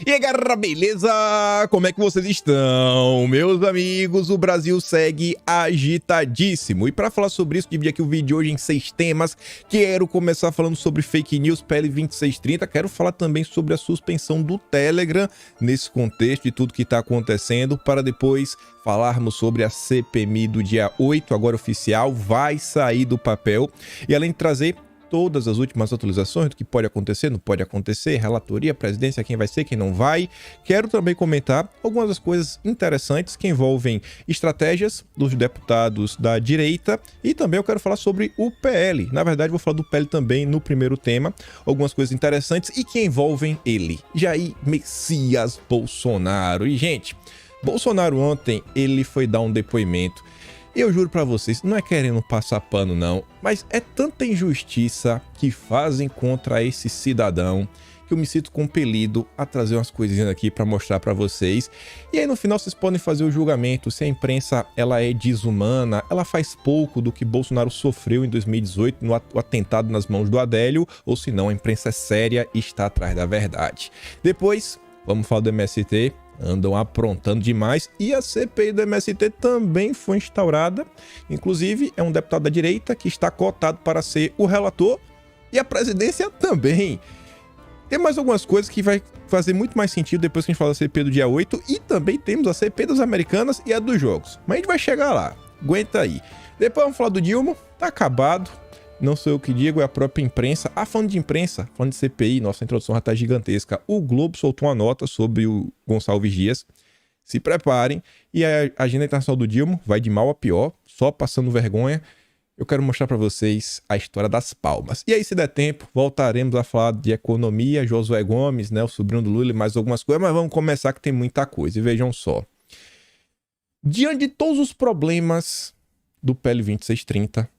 E aí, galera, beleza? Como é que vocês estão? Meus amigos, o Brasil segue agitadíssimo. E para falar sobre isso, dividi aqui o vídeo de hoje em 6 temas. Quero começar falando sobre fake news, PL 2630. Quero falar também sobre a suspensão do Telegram nesse contexto de tudo que está acontecendo, para depois falarmos sobre a CPMI do dia 8, agora oficial, vai sair do papel. E além de trazer todas as últimas atualizações do que pode acontecer, não pode acontecer, relatoria, presidência, quem vai ser, quem não vai. Quero também comentar algumas das coisas interessantes que envolvem estratégias dos deputados da direita e também eu quero falar sobre o PL. Na verdade, vou falar do PL também no primeiro tema, algumas coisas interessantes e que envolvem ele, Jair Messias Bolsonaro. E, gente, Bolsonaro ontem, ele foi dar um depoimento. Eu juro pra vocês, não é querendo passar pano não, mas é tanta injustiça que fazem contra esse cidadão que eu me sinto compelido a trazer umas coisinhas aqui pra mostrar pra vocês. E aí no final vocês podem fazer o julgamento se a imprensa ela é desumana, ela faz pouco do que Bolsonaro sofreu em 2018 no atentado nas mãos do Adélio, ou se não a imprensa é séria e está atrás da verdade. Depois, vamos falar do MST. Andam aprontando demais e a CPI do MST também foi instaurada. Inclusive, é um deputado da direita que está cotado para ser o relator e a presidência também. Tem mais algumas coisas que vai fazer muito mais sentido depois que a gente fala da CPI do dia 8 e também temos a CPI das Americanas e a dos jogos. Mas a gente vai chegar lá, aguenta aí. Depois vamos falar do Dilma, tá acabado. Não sou eu que digo, é a própria imprensa. Falando de imprensa, falando de CPI, nossa introdução já tá gigantesca. O Globo soltou uma nota sobre o Gonçalves Dias. Se preparem. E a agenda internacional do Dilma vai de mal a pior, só passando vergonha. Eu quero mostrar para vocês a história das palmas. E aí, se der tempo, voltaremos a falar de economia, Josué Gomes, né, o sobrinho do Lula e mais algumas coisas. Mas vamos começar que tem muita coisa. E vejam só. Diante de todos os problemas do PL 2630,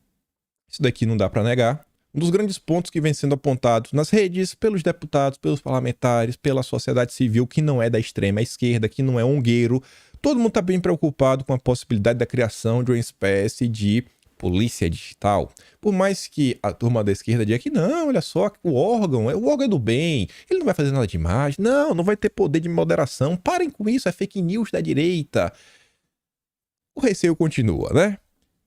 isso daqui não dá para negar. Um dos grandes pontos que vem sendo apontados nas redes, pelos deputados, pelos parlamentares, pela sociedade civil, que não é da extrema esquerda, que não é ongueiro. Todo mundo está bem preocupado com a possibilidade da criação de uma espécie de polícia digital. Por mais que a turma da esquerda diga que não, olha só, o órgão é do bem, ele não vai fazer nada demais, não vai ter poder de moderação, parem com isso, é fake news da direita. O receio continua, né?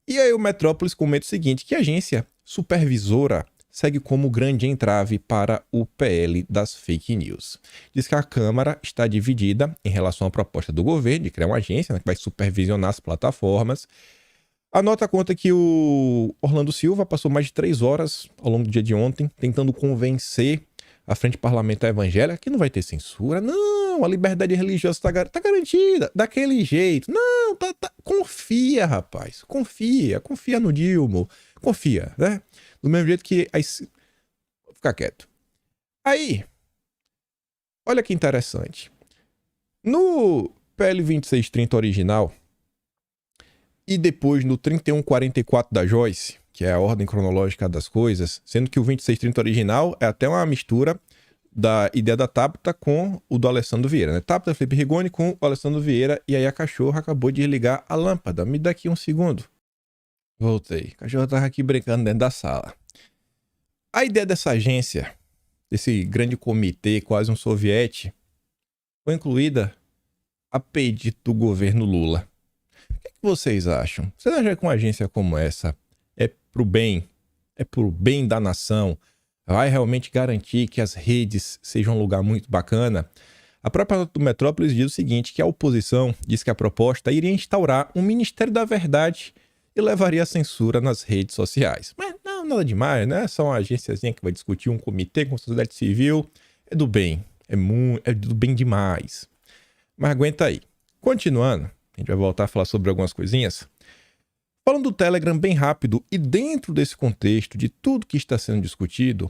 E aí o Metrópolis comenta o seguinte, que a agência supervisora segue como grande entrave para o PL das fake news. Diz que a Câmara está dividida em relação à proposta do governo de criar uma agência, né, que vai supervisionar as plataformas. A nota conta que o Orlando Silva passou mais de 3 horas ao longo do dia de ontem tentando convencer a Frente Parlamentar Evangélica que não vai ter censura. Não, a liberdade religiosa tá garantida, daquele jeito. Não, confia, rapaz. Confia no Dilma. Confia, né? Do mesmo jeito que... Vou ficar quieto. Aí, olha que interessante. No PL 2630 original e depois no 3144 da Joyce, que é a ordem cronológica das coisas, sendo que o 2630 original é até uma mistura da ideia da Tabata com o do Alessandro Vieira, né? Tabata Felipe Rigoni com o Alessandro Vieira, e aí a cachorra acabou de ligar a lâmpada. Me dá aqui um segundo. Voltei. A cachorra tava aqui brincando dentro da sala. A ideia dessa agência, desse grande comitê, quase um soviete, foi incluída a pedido do governo Lula. O que vocês acham? Vocês acham que uma agência como essa é pro bem da nação, vai realmente garantir que as redes sejam um lugar muito bacana? A própria nota do Metrópolis diz o seguinte, que a oposição diz que a proposta iria instaurar um Ministério da Verdade e levaria a censura nas redes sociais. Mas não, nada demais, né? Só uma agênciazinha que vai discutir, um comitê com a sociedade civil. É do bem, é do bem demais. Mas aguenta aí. Continuando, a gente vai voltar a falar sobre algumas coisinhas. Falando do Telegram bem rápido e dentro desse contexto de tudo que está sendo discutido,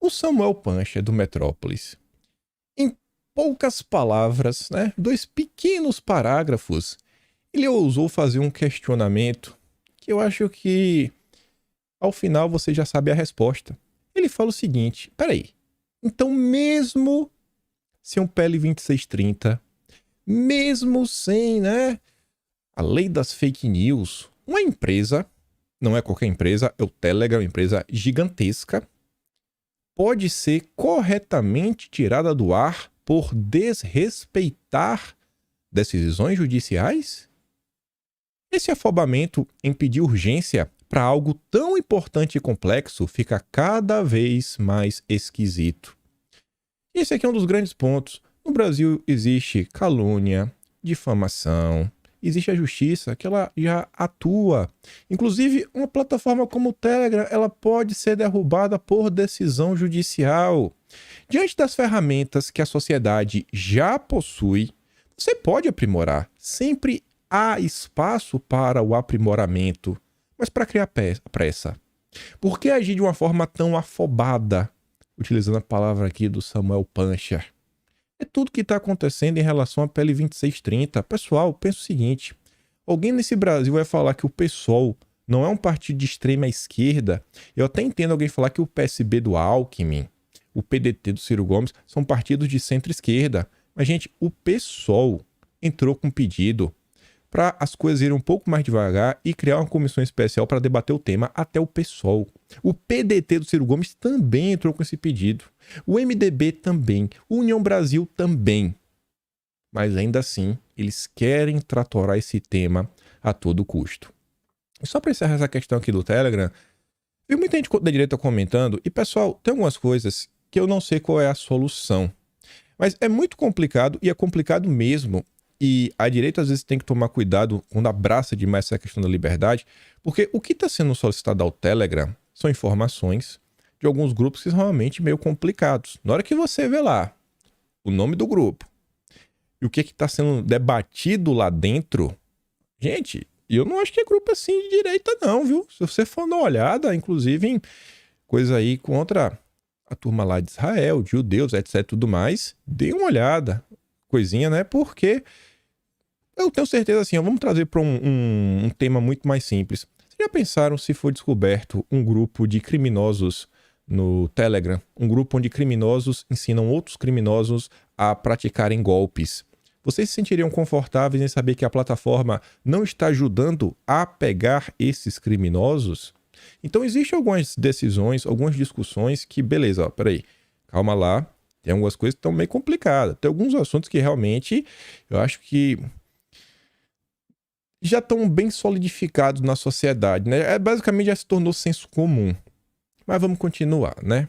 o Samuel Pancha do Metrópolis, em poucas palavras, né, 2 pequenos parágrafos, ele ousou fazer um questionamento que eu acho que ao final você já sabe a resposta. Ele fala o seguinte, peraí, então mesmo sem um PL 2630, mesmo sem, né, a lei das fake news, uma empresa, não é qualquer empresa, é o Telegram, uma empresa gigantesca, pode ser corretamente tirada do ar por desrespeitar decisões judiciais? Esse afobamento em pedir urgência para algo tão importante e complexo fica cada vez mais esquisito. Esse aqui é um dos grandes pontos. No Brasil existe calúnia, difamação, existe a justiça que ela já atua. Inclusive, uma plataforma como o Telegram, ela pode ser derrubada por decisão judicial. Diante das ferramentas que a sociedade já possui, você pode aprimorar. Sempre há espaço para o aprimoramento. Mas para criar pressa? Por que agir de uma forma tão afobada? Utilizando a palavra aqui do Samuel Puncher. É tudo que está acontecendo em relação à PL 2630. Pessoal, pensa o seguinte. Alguém nesse Brasil vai falar que o PSOL não é um partido de extrema esquerda. Eu até entendo alguém falar que o PSB do Alckmin, o PDT do Ciro Gomes, são partidos de centro-esquerda. Mas, gente, o PSOL entrou com um pedido para as coisas irem um pouco mais devagar e criar uma comissão especial para debater o tema até o PSOL. O PDT do Ciro Gomes também entrou com esse pedido. O MDB também. O União Brasil também. Mas ainda assim, eles querem tratorar esse tema a todo custo. E só para encerrar essa questão aqui do Telegram, vi muita gente da direita comentando, e pessoal, tem algumas coisas que eu não sei qual é a solução. Mas é muito complicado, e é complicado mesmo. E a direita às vezes tem que tomar cuidado quando abraça demais essa questão da liberdade, porque o que está sendo solicitado ao Telegram são informações de alguns grupos que são realmente meio complicados. Na hora que você vê lá o nome do grupo e o que está sendo debatido lá dentro, gente, eu não acho que é grupo assim de direita não, viu? Se você for dar uma olhada, inclusive em coisa aí contra a turma lá de Israel, de judeus, etc, tudo mais, dê uma olhada, coisinha, né? Porque eu tenho certeza assim, ó, vamos trazer para um tema muito mais simples. Vocês já pensaram se for descoberto um grupo de criminosos no Telegram? Um grupo onde criminosos ensinam outros criminosos a praticarem golpes. Vocês se sentiriam confortáveis em saber que a plataforma não está ajudando a pegar esses criminosos? Então existem algumas decisões, algumas discussões que, beleza, ó, peraí, calma lá, tem algumas coisas que estão meio complicadas. Tem alguns assuntos que realmente eu acho que já estão bem solidificados na sociedade, né? Basicamente já se tornou senso comum. Mas vamos continuar, né?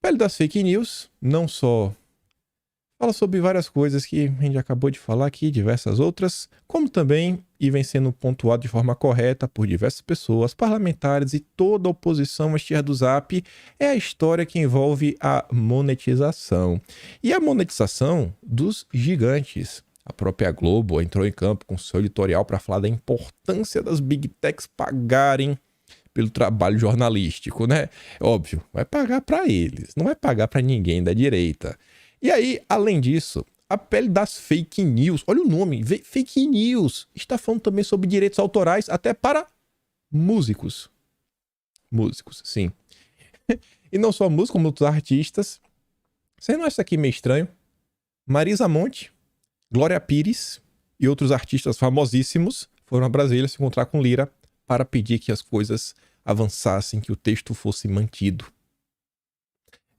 Pele das fake news, não só fala sobre várias coisas que a gente acabou de falar aqui, diversas outras, como também, e vem sendo pontuado de forma correta por diversas pessoas, parlamentares e toda a oposição à estirra do Zap, é a história que envolve a monetização. E a monetização dos gigantes. A própria Globo entrou em campo com seu editorial para falar da importância das Big Techs pagarem pelo trabalho jornalístico, né? Óbvio, vai pagar para eles, não vai pagar para ninguém da direita. E aí, além disso, a pele das fake news, olha o nome, fake news, está falando também sobre direitos autorais até para músicos. Músicos, sim. E não só músicos, como outros artistas. Você não acha isso aqui meio estranho? Marisa Monte, Glória Pires e outros artistas famosíssimos foram a Brasília se encontrar com Lira para pedir que as coisas avançassem, que o texto fosse mantido.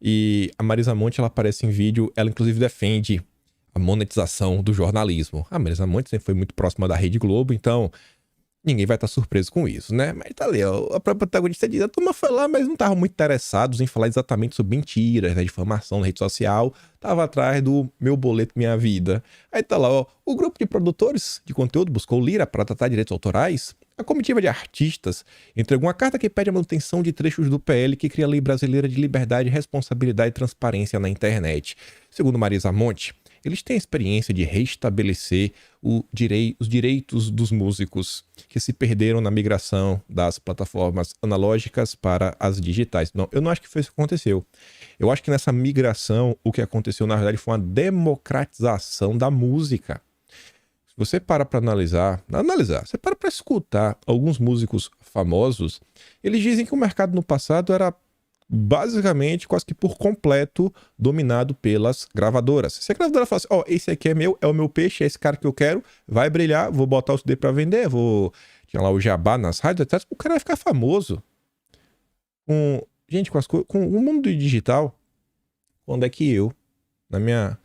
E a Marisa Monte, ela aparece em vídeo, ela inclusive defende a monetização do jornalismo. A Marisa Monte sempre foi muito próxima da Rede Globo, então ninguém vai estar surpreso com isso, né? Mas tá ali, ó, a própria protagonista diz, a turma foi lá, mas não estavam muito interessados em falar exatamente sobre mentiras, né, difamação na rede social, tava atrás do meu boleto, minha vida. Aí tá lá, ó, o grupo de produtores de conteúdo buscou Lira para tratar direitos autorais. A comitiva de artistas entregou uma carta que pede a manutenção de trechos do PL que cria a Lei Brasileira de Liberdade, Responsabilidade e Transparência na internet. Segundo Marisa Monte, eles têm a experiência de restabelecer os direitos dos músicos que se perderam na migração das plataformas analógicas para as digitais. Não, eu não acho que foi isso que aconteceu. Eu acho que nessa migração o que aconteceu na verdade foi uma democratização da música. Se você para analisar, você para escutar alguns músicos famosos, eles dizem que o mercado no passado era basicamente quase que por completo dominado pelas gravadoras. Se a gravadora fala assim, ó, esse aqui é meu, é o meu peixe, é esse cara que eu quero, vai brilhar, vou botar o CD pra vender, tinha lá o jabá nas rádios, etc. O cara vai ficar famoso. Gente, com o mundo digital, quando é que eu, na minha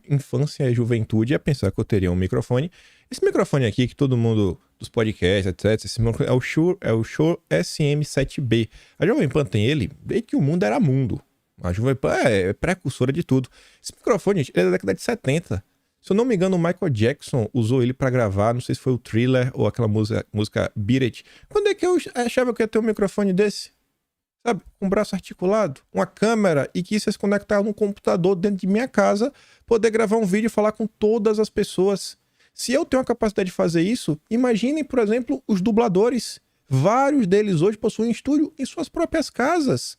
infância e juventude, ia pensar que eu teria um microfone. Esse microfone aqui, que todo mundo dos podcasts, etc., esse é o Shure SM7B. A Jovem Pan tem ele desde que o mundo era mundo. A Jovem Pan é precursora de tudo. Esse microfone, gente, ele é da década de 70. Se eu não me engano, o Michael Jackson usou ele pra gravar, não sei se foi o Thriller ou aquela música Beat It. Quando é que eu achava que ia ter um microfone desse? Sabe? Um braço articulado, uma câmera e que isso ia se conectar num computador dentro de minha casa, poder gravar um vídeo e falar com todas as pessoas. Se eu tenho a capacidade de fazer isso, imaginem, por exemplo, os dubladores. Vários deles hoje possuem estúdio em suas próprias casas.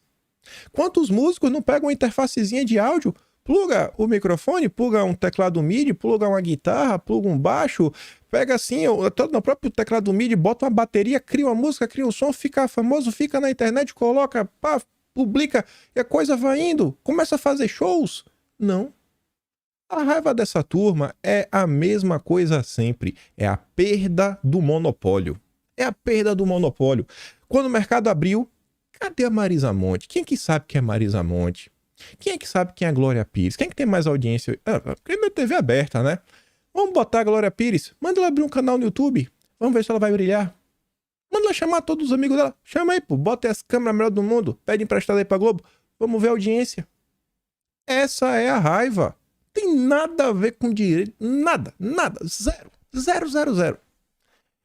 Quantos músicos não pegam uma interfacezinha de áudio, pluga o microfone, pluga um teclado MIDI, pluga uma guitarra, pluga um baixo, pega assim, no próprio teclado MIDI, bota uma bateria, cria uma música, cria um som, fica famoso, fica na internet, coloca, pá, publica, e a coisa vai indo, começa a fazer shows. Não. A raiva dessa turma é a mesma coisa sempre, é a perda do monopólio. É a perda do monopólio. Quando o mercado abriu, cadê a Marisa Monte? Quem é que sabe quem é Marisa Monte? Quem é que sabe quem é a Glória Pires? Quem é que tem mais audiência? Primeiro TV aberta, né? Vamos botar a Glória Pires. Manda ela abrir um canal no YouTube. Vamos ver se ela vai brilhar. Manda ela chamar todos os amigos dela. Chama aí, pô. Bota as câmeras melhor do mundo. Pede emprestado aí pra Globo. Vamos ver a audiência. Essa é a raiva. Tem nada a ver com direito. Nada. Zero. Zero, zero, zero.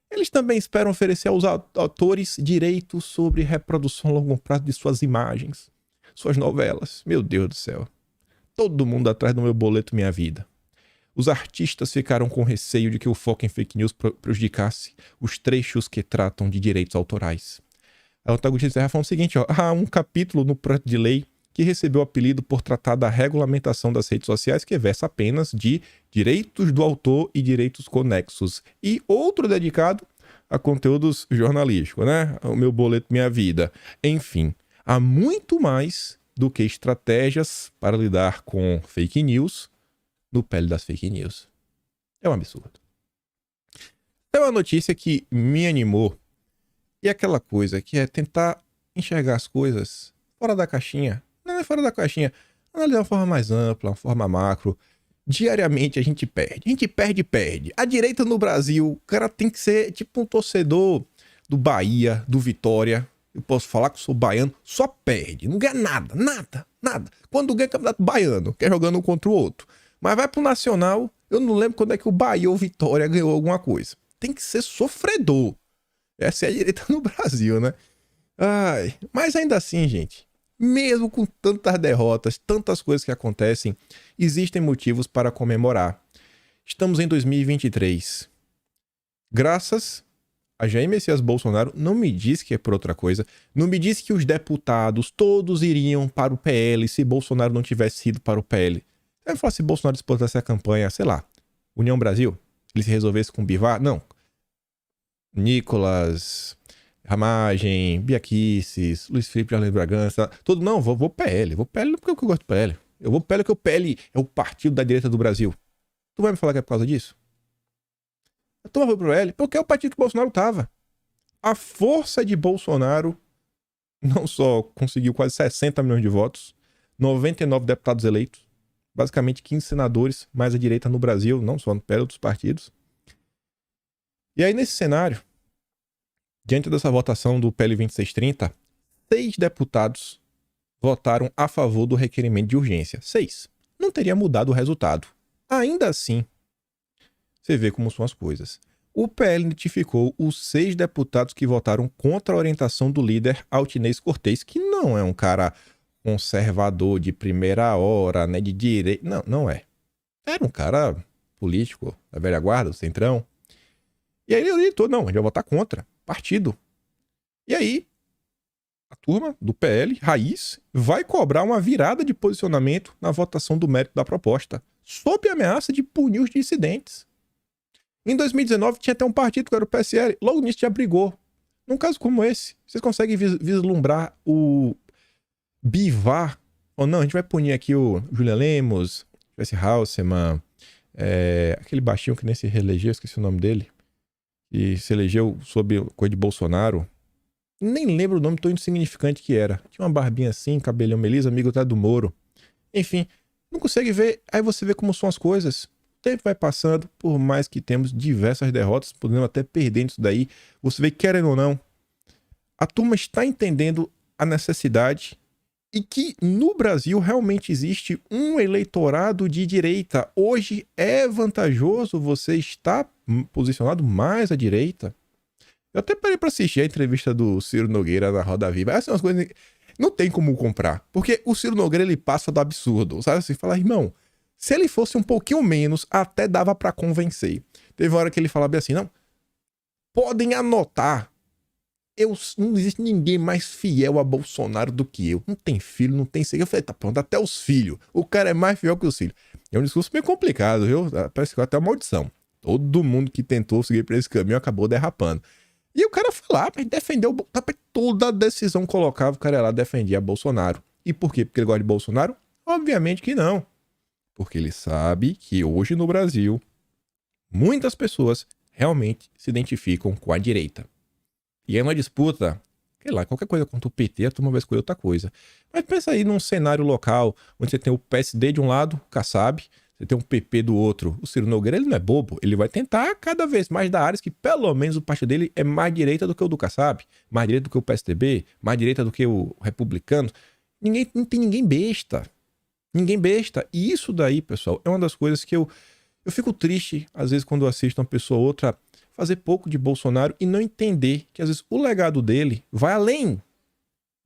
Eles também esperam oferecer aos autores direitos sobre reprodução a longo prazo de suas imagens, suas novelas. Meu Deus do céu. Todo mundo atrás do meu boleto Minha Vida. Os artistas ficaram com receio de que o foco em fake news prejudicasse os trechos que tratam de direitos autorais. A Antagonista Serra falou o seguinte, ó, há um capítulo no projeto de lei que recebeu o apelido por tratar da regulamentação das redes sociais, que versa apenas de direitos do autor e direitos conexos. E outro dedicado a conteúdos jornalísticos, né? O meu boleto Minha Vida. Enfim, há muito mais do que estratégias para lidar com fake news no pele das fake news. É um absurdo. É uma notícia que me animou. E aquela coisa que é tentar enxergar as coisas fora da caixinha. Não é fora da caixinha. Analisar de uma forma mais ampla, uma forma macro. Diariamente a gente perde. A gente perde. A direita no Brasil, o cara tem que ser tipo um torcedor do Bahia, do Vitória. Eu posso falar que eu sou baiano, só perde. Não ganha nada. Quando ganha campeonato baiano, que é jogando um contra o outro. Mas vai pro Nacional, eu não lembro quando é que o Bahia ou Vitória ganhou alguma coisa. Tem que ser sofredor. Essa é a direita no Brasil, né? Ai, mas ainda assim, gente, mesmo com tantas derrotas, tantas coisas que acontecem, existem motivos para comemorar. Estamos em 2023. Graças a Jair Messias Bolsonaro, não me diz que é por outra coisa, não me diz que os deputados todos iriam para o PL se Bolsonaro não tivesse ido para o PL. Você vai falar se Bolsonaro disputasse a campanha, sei lá, União Brasil? Ele se resolvesse com o Bivar? Não. Nicolas, Ramagem, Bia Kicis, Luiz Felipe de Arlindo Bragança, tudo, não, vou PL porque eu gosto do PL. Eu vou PL porque o PL é o partido da direita do Brasil. Tu vai me falar que é por causa disso? A turma foi pro PL porque é o partido que o Bolsonaro tava. A força de Bolsonaro não só conseguiu quase 60 milhões de votos, 99 deputados eleitos, basicamente 15 senadores, mais a direita no Brasil, não só no PL, outros partidos. E aí, nesse cenário, diante dessa votação do PL 2630, 6 deputados votaram a favor do requerimento de urgência. 6. Não teria mudado o resultado. Ainda assim, você vê como são as coisas. O PL notificou os 6 deputados que votaram contra a orientação do líder Altinês Cortez, que não é um cara conservador de primeira hora, né, de direita. Não é. Era um cara político da velha guarda, do centrão. E aí ele orientou, não, a gente vai votar contra, partido. E aí, a turma do PL, raiz, vai cobrar uma virada de posicionamento na votação do mérito da proposta, sob a ameaça de punir os dissidentes. Em 2019 tinha até um partido que era o PSL, logo nisso já brigou. Num caso como esse, vocês conseguem vislumbrar o Bivar, ou não, a gente vai punir aqui o Julian Lemos, Jesse Halseman, aquele baixinho que nem se reelegeu, esqueci o nome dele, e se elegeu sob coisa de Bolsonaro. Nem lembro o nome tão insignificante que era. Tinha uma barbinha assim, cabelão Melisa, amigo até do Moro. Enfim, Não consegue ver, aí você vê como são as coisas. O tempo vai passando, por mais que temos diversas derrotas, podemos até perder isso daí. Você vê, querendo ou não, a turma está entendendo a necessidade e que no Brasil realmente existe um eleitorado de direita. Hoje é vantajoso você estar posicionado mais à direita. Eu até parei para assistir a entrevista do Ciro Nogueira na Roda Viva. Essas são as coisas que não tem como comprar. Porque o Ciro Nogueira, ele passa do absurdo. Sabe assim, fala, irmão, se ele fosse um pouquinho menos, até dava para convencer. Teve uma hora que ele falava bem assim, não, podem anotar. Não existe ninguém mais fiel a Bolsonaro do que eu. Não tem filho, não tem seguidor. Eu falei, tá pronto, até os filhos. O cara é mais fiel que os filhos. É um discurso meio complicado, viu? Parece que até uma maldição. Todo mundo que tentou seguir por esse caminho acabou derrapando. E o cara foi lá, defendeu toda a decisão que colocava, o cara lá defendia Bolsonaro. E por quê? Porque ele gosta de Bolsonaro? Obviamente que não. Porque ele sabe que hoje no Brasil, muitas pessoas realmente se identificam com a direita. E aí uma disputa, sei lá, qualquer coisa contra o PT, a turma vai escolher outra coisa. Mas pensa aí num cenário local, onde você tem o PSD de um lado, o Kassab, você tem um PP do outro. O Ciro Nogueira, ele não é bobo. Ele vai tentar cada vez mais dar áreas que pelo menos o partido dele é mais direita do que o do Kassab, mais direita do que o PSDB, mais direita do que o republicano. Não tem ninguém besta. Ninguém besta. E isso daí, pessoal, é uma das coisas que eu fico triste, às vezes, quando eu assisto uma pessoa ou outra fazer pouco de Bolsonaro e não entender que, às vezes, o legado dele vai além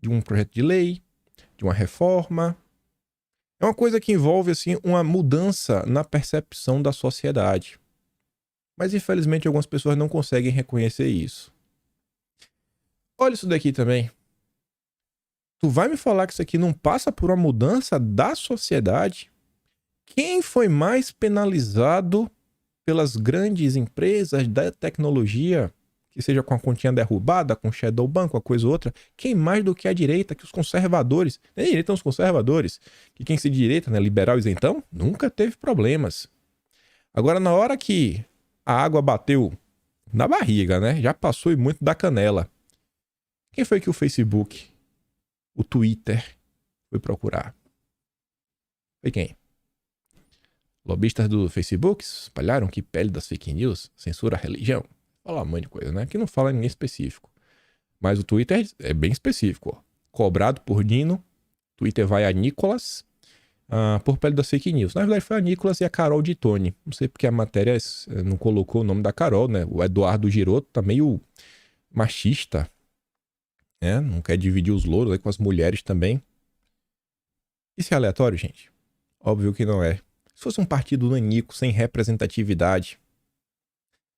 de um projeto de lei, de uma reforma. É uma coisa que envolve, assim, uma mudança na percepção da sociedade. Mas, infelizmente, algumas pessoas não conseguem reconhecer isso. Olha isso daqui também. Tu vai me falar que isso aqui não passa por uma mudança da sociedade? Quem foi mais penalizado pelas grandes empresas da tecnologia, que seja com a continha derrubada, com shadow ban, com a coisa ou outra, quem mais do que a direita, que os conservadores, nem a direita são os conservadores, que quem se direita, né, liberal isentão, nunca teve problemas. Agora, na hora que a água bateu na barriga, né, já passou e muito da canela, quem foi que o Facebook, o Twitter, foi procurar? Foi quem? Lobistas do Facebook espalharam que pele das fake news censura a religião. Fala um monte de coisa, né? Que não fala ninguém específico. Mas o Twitter é bem específico, ó. Cobrado por Dino, Twitter vai a Nicolas por pele das fake news. Na verdade foi a Nicolas e a Carol de Tone. Não sei porque a matéria não colocou o nome da Carol, né? O Eduardo Giroto tá meio machista, né? Não quer dividir os louros aí com as mulheres também. Isso é aleatório, gente? Óbvio que não é. Se fosse um partido nanico, sem representatividade,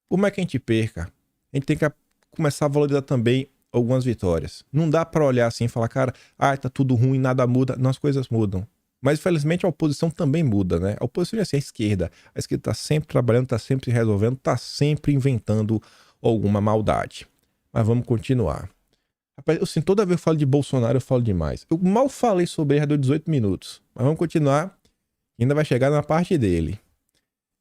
por mais que a gente perca, a gente tem que começar a valorizar também algumas vitórias. Não dá pra olhar assim e falar, cara, tá tudo ruim, nada muda. Não, as coisas mudam. Mas, infelizmente, a oposição também muda, né? A oposição é assim, a esquerda. A esquerda tá sempre trabalhando, tá sempre resolvendo, tá sempre inventando alguma maldade. Mas vamos continuar. Rapaz, assim, toda vez que eu falo de Bolsonaro, eu falo demais. Eu mal falei sobre ele, já deu 18 minutos. Mas vamos continuar. Ainda vai chegar na parte dele.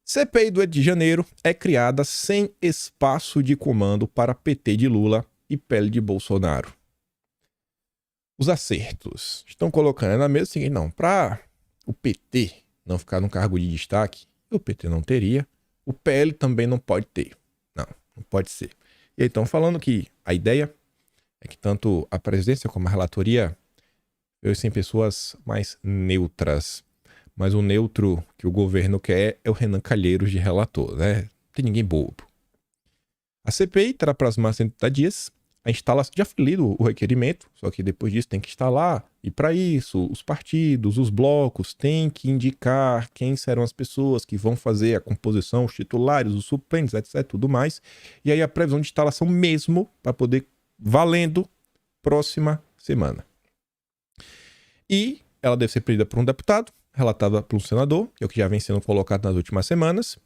CPI do 8 de janeiro é criada sem espaço de comando para PT de Lula e PL de Bolsonaro. Os acertos estão colocando na mesa o seguinte, não, para o PT não ficar num cargo de destaque, o PT não teria, o PL também não pode ter. Não pode ser. E aí estão falando que a ideia é que tanto a presidência como a relatoria fossem pessoas mais neutras. Mas o neutro que o governo quer é o Renan Calheiros de relator, né? Não tem ninguém bobo. A CPI terá para os mais 180 dias. A instalação, já foi lido o requerimento, só que depois disso tem que instalar. E para isso, os partidos, os blocos, têm que indicar quem serão as pessoas que vão fazer a composição, os titulares, os suplentes, etc, tudo mais. E aí a previsão de instalação mesmo, para poder, valendo, próxima semana. E ela deve ser pedida por um deputado, relatada por um senador, que é o que já vem sendo colocado nas últimas semanas.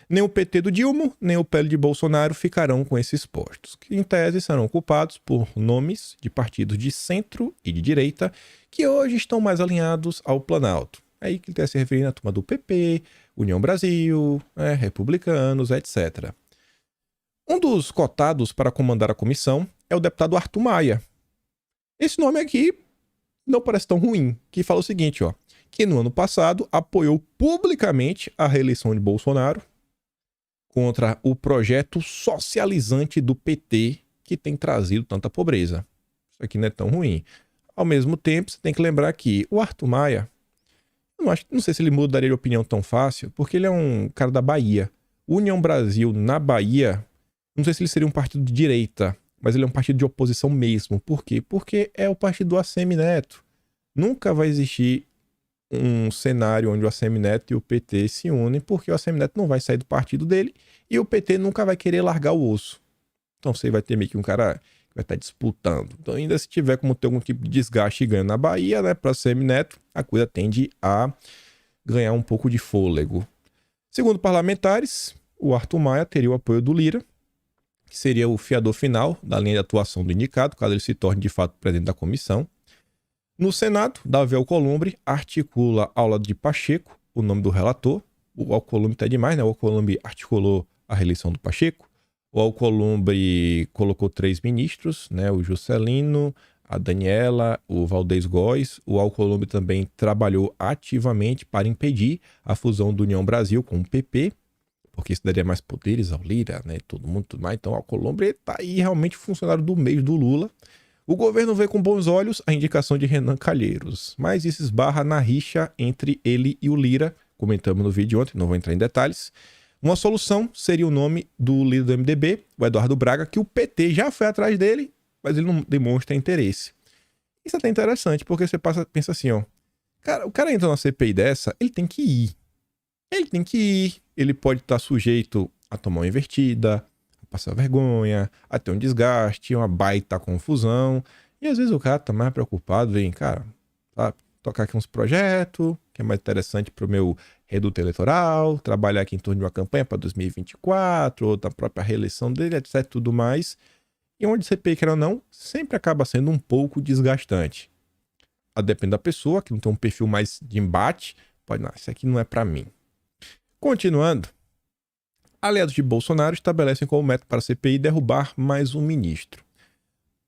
Nem o PT do Dilma, nem o PL de Bolsonaro ficarão com esses postos, que em tese serão ocupados por nomes de partidos de centro e de direita, que hoje estão mais alinhados ao Planalto. Aí que ele está se referindo à turma do PP, União Brasil, republicanos, etc. Um dos cotados para comandar a comissão é o deputado Arthur Maia. Esse nome aqui não parece tão ruim, que fala o seguinte, ó. que no ano passado apoiou publicamente a reeleição de Bolsonaro contra o projeto socializante do PT que tem trazido tanta pobreza. Isso aqui não é tão ruim. Ao mesmo tempo, você tem que lembrar que o Arthur Maia, não sei se ele mudaria de opinião tão fácil, porque ele é um cara da Bahia. União Brasil na Bahia, não sei se ele seria um partido de direita, mas ele é um partido de oposição mesmo. Por quê? Porque é o partido do ACM Neto. Nunca vai existir um cenário onde o ACM Neto e o PT se unem, porque o ACM Neto não vai sair do partido dele e o PT nunca vai querer largar o osso. Então você vai ter meio que um cara que vai estar disputando. Então ainda se tiver como ter algum tipo de desgaste e ganho na Bahia, né, para o ACM Neto, a coisa tende a ganhar um pouco de fôlego. Segundo parlamentares, o Arthur Maia teria o apoio do Lira, que seria o fiador final da linha de atuação do indicado, caso ele se torne de fato presidente da comissão. No Senado, Davi Alcolumbre articula ao lado de Pacheco, o nome do relator. O Alcolumbre tá demais, né? O Alcolumbre articulou a reeleição do Pacheco. O Alcolumbre colocou 3 ministros, né? O Juscelino, a Daniela, o Valdez Góes. O Alcolumbre também trabalhou ativamente para impedir a fusão do União Brasil com o PP, porque isso daria mais poderes ao Lira, né? Todo mundo, tudo mais. Então o Alcolumbre tá aí realmente funcionário do mês do Lula. O governo vê com bons olhos a indicação de Renan Calheiros, mas isso esbarra na rixa entre ele e o Lira, comentamos no vídeo ontem, não vou entrar em detalhes. Uma solução seria o nome do líder do MDB, o Eduardo Braga, que o PT já foi atrás dele, mas ele não demonstra interesse. Isso é até interessante, porque você pensa assim, ó, o cara entra numa CPI dessa, ele tem que ir. Ele pode estar sujeito a tomar uma invertida, passar vergonha, a ter um desgaste, uma baita confusão. E às vezes o cara tá mais preocupado em, cara, sabe, tocar aqui uns projetos, que é mais interessante pro meu reduto eleitoral, trabalhar aqui em torno de uma campanha para 2024, ou da própria reeleição dele, etc, tudo mais. E onde CPI, quer ou não, sempre acaba sendo um pouco desgastante. A depender da pessoa, que não tem um perfil mais de embate, pode, não, isso aqui não é para mim. Continuando, aliados de Bolsonaro estabelecem como método para a CPI derrubar mais um ministro.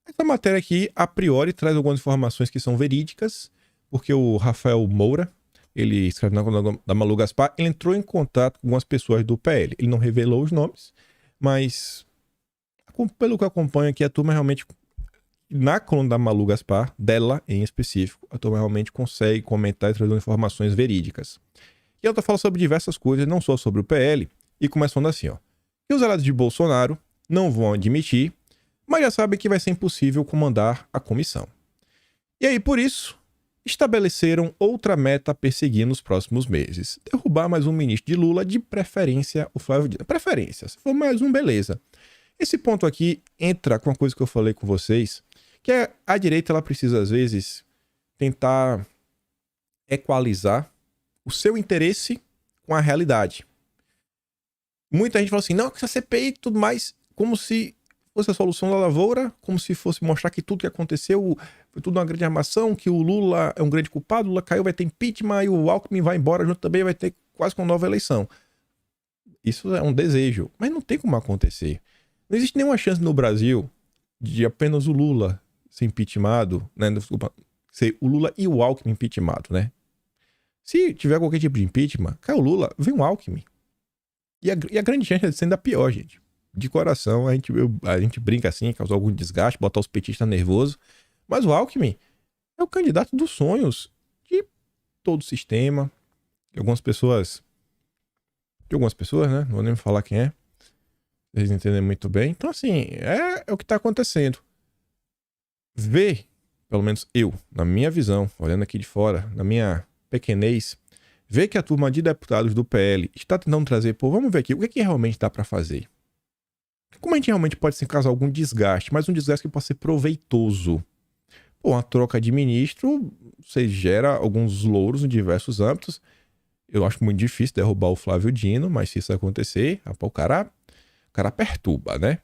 Essa matéria aqui, a priori, traz algumas informações que são verídicas, porque o Rafael Moura, ele escreve na coluna da Malu Gaspar, ele entrou em contato com algumas pessoas do PL. Ele não revelou os nomes, mas pelo que eu acompanho aqui, a turma realmente, na coluna da Malu Gaspar, dela em específico, a turma realmente consegue comentar e trazer informações verídicas. E ela fala sobre diversas coisas, não só sobre o PL, e começa falando assim, ó, que os aliados de Bolsonaro não vão admitir, mas já sabem que vai ser impossível comandar a comissão. E aí, por isso, estabeleceram outra meta a perseguir nos próximos meses. Derrubar mais um ministro de Lula, de preferência o Flávio Dino. Preferência, se for mais um, beleza. Esse ponto aqui entra com uma coisa que eu falei com vocês, que é a direita, ela precisa, às vezes, tentar equalizar o seu interesse com a realidade. Muita gente fala assim, não, que essa CPI e tudo mais, como se fosse a solução da lavoura, como se fosse mostrar que tudo que aconteceu foi tudo uma grande armação, que o Lula é um grande culpado, o Lula caiu, vai ter impeachment, e o Alckmin vai embora junto também, vai ter quase uma nova eleição. Isso é um desejo, mas não tem como acontecer. Não existe nenhuma chance no Brasil de apenas o Lula ser impeachmentado, né? Desculpa, ser o Lula e o Alckmin impeachmentado, né? Se tiver qualquer tipo de impeachment, cai o Lula, vem o Alckmin. E a grande chance é de ser ainda pior, gente. De coração, a gente brinca assim, causar algum desgaste, botar os petistas nervosos. Mas o Alckmin é o candidato dos sonhos de todo o sistema. De algumas pessoas, né? Não vou nem falar quem é. Vocês entendem muito bem. Então, assim, é o que está acontecendo. Ver, pelo menos eu, na minha visão, olhando aqui de fora, na minha pequenez, ver que a turma de deputados do PL está tentando trazer, pô, vamos ver aqui, o que realmente dá para fazer? Como a gente realmente pode se causar algum desgaste, mas um desgaste que possa ser proveitoso? Pô, uma troca de ministro, você gera alguns louros em diversos âmbitos. Eu acho muito difícil derrubar o Flávio Dino, mas se isso acontecer, o cara perturba, né?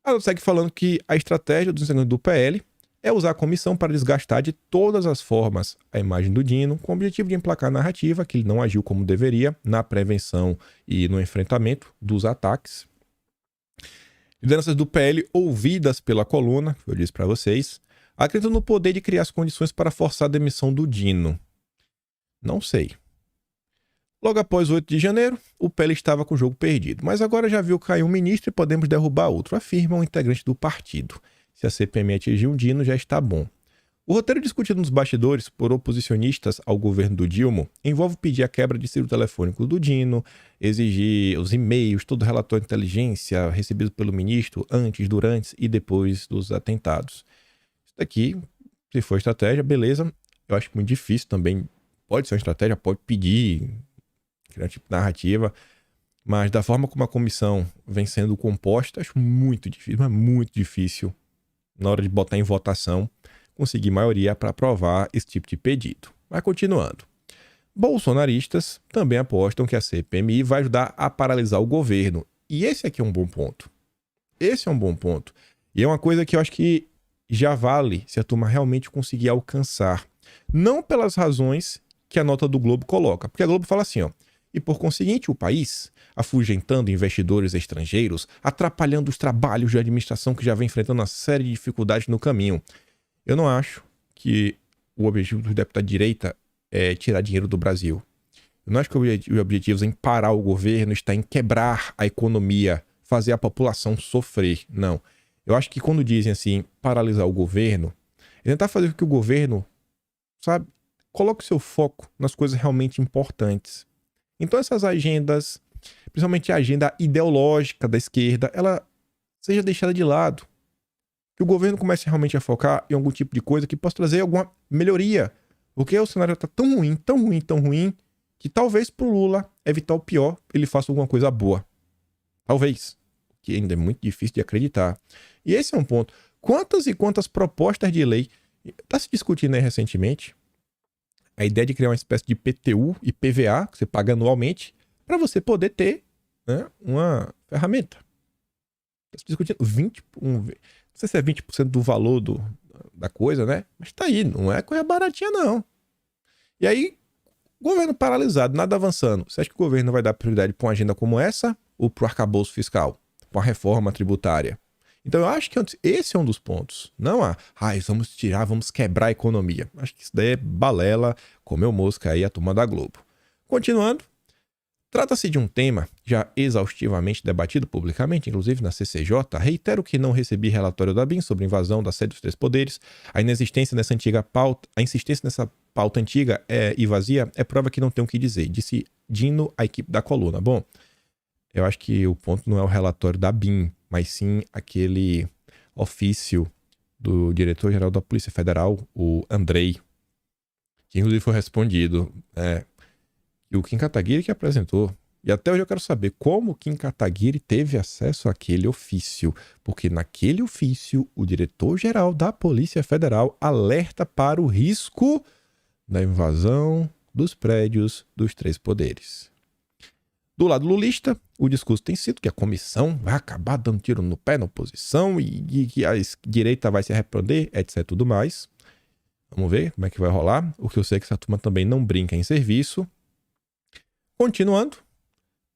Ela segue falando que a estratégia do desenvolvimento do PL é usar a comissão para desgastar de todas as formas a imagem do Dino, com o objetivo de emplacar a narrativa que ele não agiu como deveria na prevenção e no enfrentamento dos ataques. Lideranças do PL ouvidas pela coluna, que eu disse para vocês, acreditam no poder de criar as condições para forçar a demissão do Dino. Não sei. Logo após 8 de janeiro, o PL estava com o jogo perdido, mas agora já viu cair um ministro e podemos derrubar outro, afirma um integrante do partido. Se a CPMI atingir um Dino, já está bom. O roteiro discutido nos bastidores por oposicionistas ao governo do Dilma envolve pedir a quebra de sigilo telefônico do Dino, exigir os e-mails, todo o relatório de inteligência recebido pelo ministro antes, durante e depois dos atentados. Isso daqui, se for estratégia, beleza. Eu acho muito difícil também. Pode ser uma estratégia, pode pedir, criar tipo de narrativa, mas da forma como a comissão vem sendo composta, acho muito difícil, mas muito difícil, na hora de botar em votação, conseguir maioria para aprovar esse tipo de pedido. Mas continuando. Bolsonaristas também apostam que a CPMI vai ajudar a paralisar o governo. E esse aqui é um bom ponto. Esse é um bom ponto. E é uma coisa que eu acho que já vale se a turma realmente conseguir alcançar. Não pelas razões que a nota do Globo coloca. Porque a Globo fala assim, ó. E por conseguinte, o país, afugentando investidores estrangeiros, atrapalhando os trabalhos de administração que já vem enfrentando uma série de dificuldades no caminho. Eu não acho que o objetivo dos deputados de direita é tirar dinheiro do Brasil. Eu não acho que o objetivo em parar o governo está em quebrar a economia, fazer a população sofrer. Não. Eu acho que quando dizem assim, paralisar o governo, é tentar fazer com que o governo, sabe, coloque seu foco nas coisas realmente importantes. Então essas agendas, principalmente a agenda ideológica da esquerda, ela seja deixada de lado. Que o governo comece realmente a focar em algum tipo de coisa que possa trazer alguma melhoria. Porque o cenário está tão ruim, tão ruim, tão ruim, que talvez pro Lula evitar o pior, ele faça alguma coisa boa. Talvez. Que ainda é muito difícil de acreditar. E esse é um ponto. Quantas e quantas propostas de lei está se discutindo aí recentemente? A ideia de criar uma espécie de PTU e PVA, que você paga anualmente, para você poder ter, né, uma ferramenta. Está se discutindo 20%. Não sei se é 20% do valor da coisa, né? Mas tá aí, não é coisa baratinha, não. E aí, governo paralisado, nada avançando. Você acha que o governo vai dar prioridade para uma agenda como essa ou para o arcabouço fiscal? Para a reforma tributária? Então eu acho que esse é um dos pontos. Não há, vamos tirar, vamos quebrar a economia. Acho que isso daí é balela, comeu mosca aí a turma da Globo. Continuando. Trata-se de um tema já exaustivamente debatido publicamente, inclusive na CCJ. Reitero que não recebi relatório da BIM sobre invasão da sede dos três poderes. A insistência nessa pauta antiga e vazia é prova que não tem o que dizer, disse Dino à equipe da coluna. Bom, eu acho que o ponto não é o relatório da BIM, mas sim aquele ofício do diretor-geral da Polícia Federal, o Andrei, que inclusive foi respondido. E o Kim Kataguiri que apresentou. E até hoje eu quero saber como o Kim Kataguiri teve acesso àquele ofício. Porque naquele ofício, o diretor-geral da Polícia Federal alerta para o risco da invasão dos prédios dos três poderes. Do lado lulista, o discurso tem sido que a comissão vai acabar dando tiro no pé na oposição e que a direita vai se arrepender, etc. Tudo mais. Vamos ver como é que vai rolar. O que eu sei é que essa turma também não brinca em serviço. Continuando,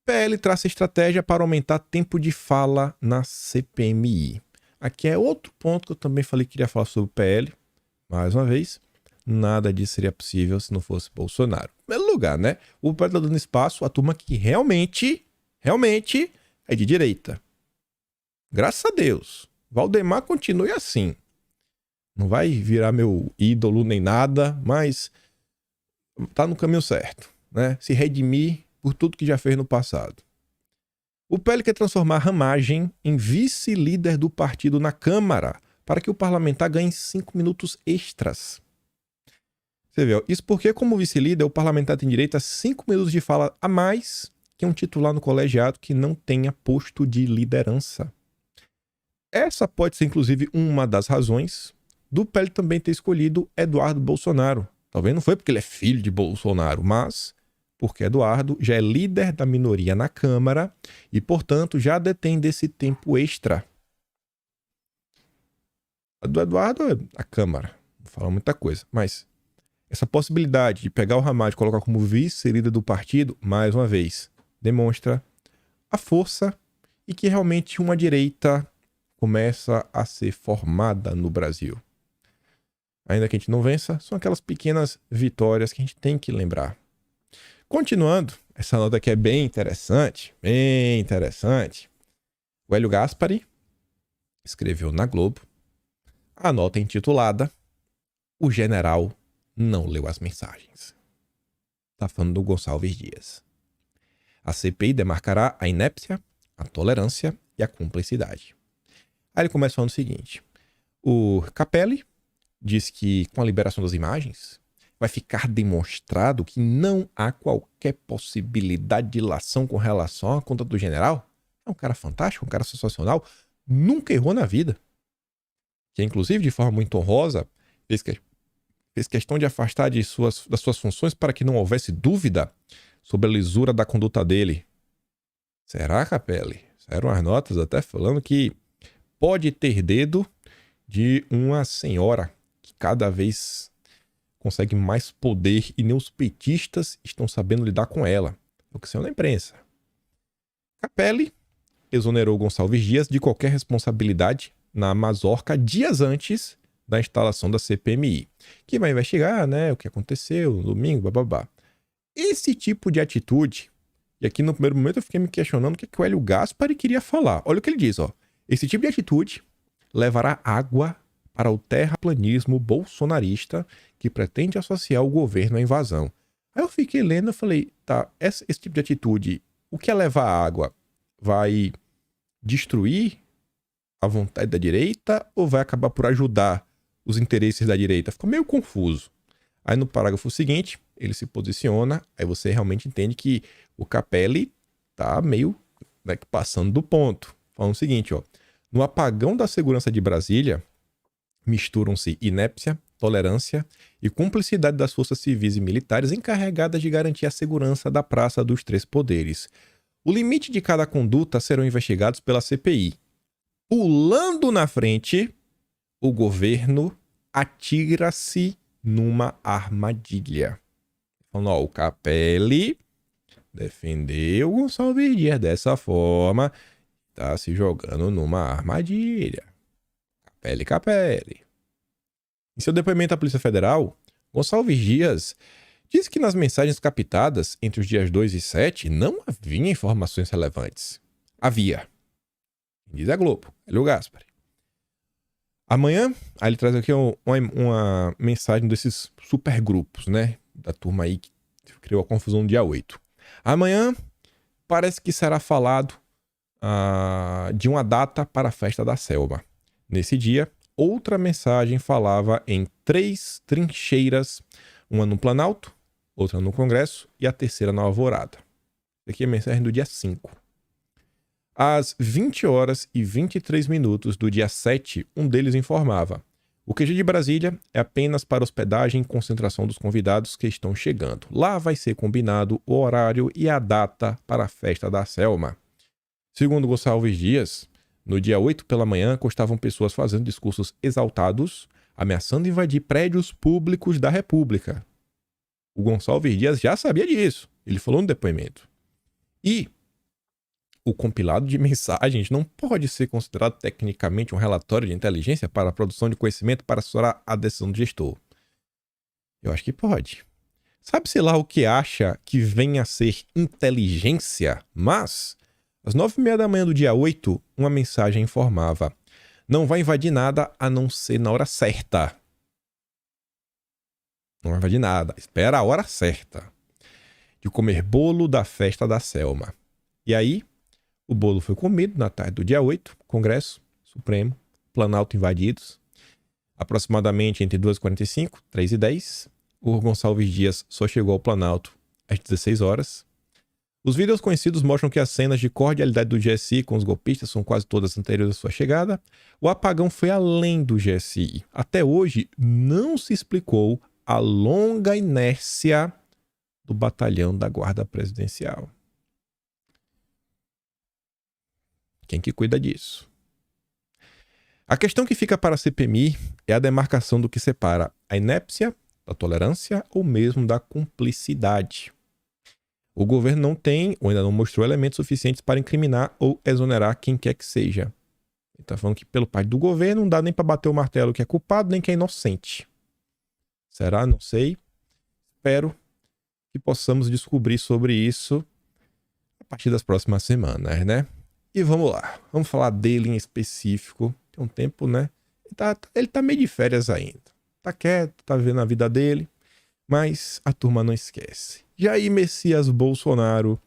PL traça estratégia para aumentar tempo de fala na CPMI. Aqui é outro ponto que eu também falei que queria falar sobre o PL. Mais uma vez, nada disso seria possível se não fosse Bolsonaro. Em primeiro lugar, né? O PL está dando espaço à turma que realmente é de direita. Graças a Deus. Valdemar continue assim. Não vai virar meu ídolo nem nada, mas tá no caminho certo. Né? Se redimir por tudo que já fez no passado. O PL quer transformar Ramagem em vice-líder do partido na Câmara para que o parlamentar ganhe 5 minutos extras. Você vê, isso porque, como vice-líder, o parlamentar tem direito a 5 minutos de fala a mais que um titular no colegiado que não tenha posto de liderança. Essa pode ser, inclusive, uma das razões do PL também ter escolhido Eduardo Bolsonaro. Talvez não foi porque ele é filho de Bolsonaro, mas porque Eduardo já é líder da minoria na Câmara e, portanto, já detém desse tempo extra. A do Eduardo é a Câmara, não fala muita coisa, mas essa possibilidade de pegar o Ramagem e colocar como vice-líder do partido, mais uma vez, demonstra a força e que realmente uma direita começa a ser formada no Brasil. Ainda que a gente não vença, são aquelas pequenas vitórias que a gente tem que lembrar. Continuando, essa nota aqui é bem interessante, bem interessante. O Hélio Gaspari escreveu na Globo a nota intitulada "O general não leu as mensagens". Tá falando do Gonçalves Dias. A CPI demarcará a inépcia, a tolerância e a cumplicidade. Aí ele começa falando o seguinte: o Capelli diz que com a liberação das imagens vai ficar demonstrado que não há qualquer possibilidade de ilação com relação à conta do general. É um cara fantástico, um cara sensacional, nunca errou na vida. Que inclusive, de forma muito honrosa, fez questão de afastar das suas funções para que não houvesse dúvida sobre a lisura da conduta dele. Será, Capelli? Saíram as notas até falando que pode ter dedo de uma senhora que cada vez consegue mais poder e nem os petistas estão sabendo lidar com ela. É o que saiu na imprensa. Capelli exonerou Gonçalves Dias de qualquer responsabilidade na Mazorca dias antes da instalação da CPMI, que vai investigar, né, o que aconteceu no domingo, bababá. Esse tipo de atitude, e aqui no primeiro momento eu fiquei me questionando o que o Hélio Gaspari queria falar. Olha o que ele diz, ó. Esse tipo de atitude levará água para o terraplanismo bolsonarista que pretende associar o governo à invasão. Aí eu fiquei lendo e falei, tá, esse tipo de atitude, o que é levar água? Vai destruir a vontade da direita ou vai acabar por ajudar os interesses da direita? Ficou meio confuso. Aí no parágrafo seguinte, ele se posiciona, aí você realmente entende que o Capelli tá meio, né, passando do ponto. Falando o seguinte, ó: no apagão da segurança de Brasília, misturam-se inépcia, tolerância e cumplicidade das forças civis e militares encarregadas de garantir a segurança da Praça dos Três Poderes. O limite de cada conduta serão investigados pela CPI. Pulando na frente, o governo atira-se numa armadilha. Falando, ó, o Capelli defendeu o Gonçalves Dias dessa forma, tá se jogando numa armadilha. Capelli. Em seu depoimento à Polícia Federal, Gonçalves Dias disse que nas mensagens captadas entre os dias 2 e 7 não havia informações relevantes. Havia. Diz a Globo, Hélio Gaspari. Amanhã, aí ele traz aqui uma mensagem desses supergrupos, né? Da turma aí que criou a confusão no dia 8. Amanhã parece que será falado de uma data para a festa da Selma. Nesse dia, outra mensagem falava em 3 trincheiras, uma no Planalto, outra no Congresso e a terceira na Alvorada. Aqui é a mensagem do dia 5. Às 20 horas e 23 minutos do dia 7, um deles informava: o QG de Brasília é apenas para hospedagem e concentração dos convidados que estão chegando. Lá vai ser combinado o horário e a data para a festa da Selma. Segundo Gonçalves Dias, no dia 8 pela manhã, constavam pessoas fazendo discursos exaltados, ameaçando invadir prédios públicos da República. O Gonçalves Dias já sabia disso. Ele falou no depoimento. E o compilado de mensagens não pode ser considerado tecnicamente um relatório de inteligência para a produção de conhecimento para assessorar a decisão do gestor. Eu acho que pode. Sabe-se lá o que acha que venha a ser inteligência, mas às 9h30 da manhã do dia 8, uma mensagem informava: não vai invadir nada a não ser na hora certa. Não vai invadir nada. Espera a hora certa de comer bolo da festa da Selma. E aí, o bolo foi comido na tarde do dia 8, Congresso, Supremo, Planalto invadidos. Aproximadamente entre 2h45 e 3h10, o Gonçalves Dias só chegou ao Planalto às 16 horas. Os vídeos conhecidos mostram que as cenas de cordialidade do GSI com os golpistas são quase todas anteriores à sua chegada. O apagão foi além do GSI. Até hoje, não se explicou a longa inércia do batalhão da Guarda Presidencial. Quem que cuida disso? A questão que fica para a CPMI é a demarcação do que separa a inépcia da tolerância ou mesmo da cumplicidade. O governo não tem ou ainda não mostrou elementos suficientes para incriminar ou exonerar quem quer que seja. Ele está falando que pelo parte do governo não dá nem para bater o martelo que é culpado nem que é inocente. Será? Não sei. Espero que possamos descobrir sobre isso a partir das próximas semanas, né? E vamos lá. Vamos falar dele em específico. Tem um tempo, né? Ele tá meio de férias ainda. Tá quieto, tá vivendo a vida dele. Mas a turma não esquece. Jair Messias Bolsonaro,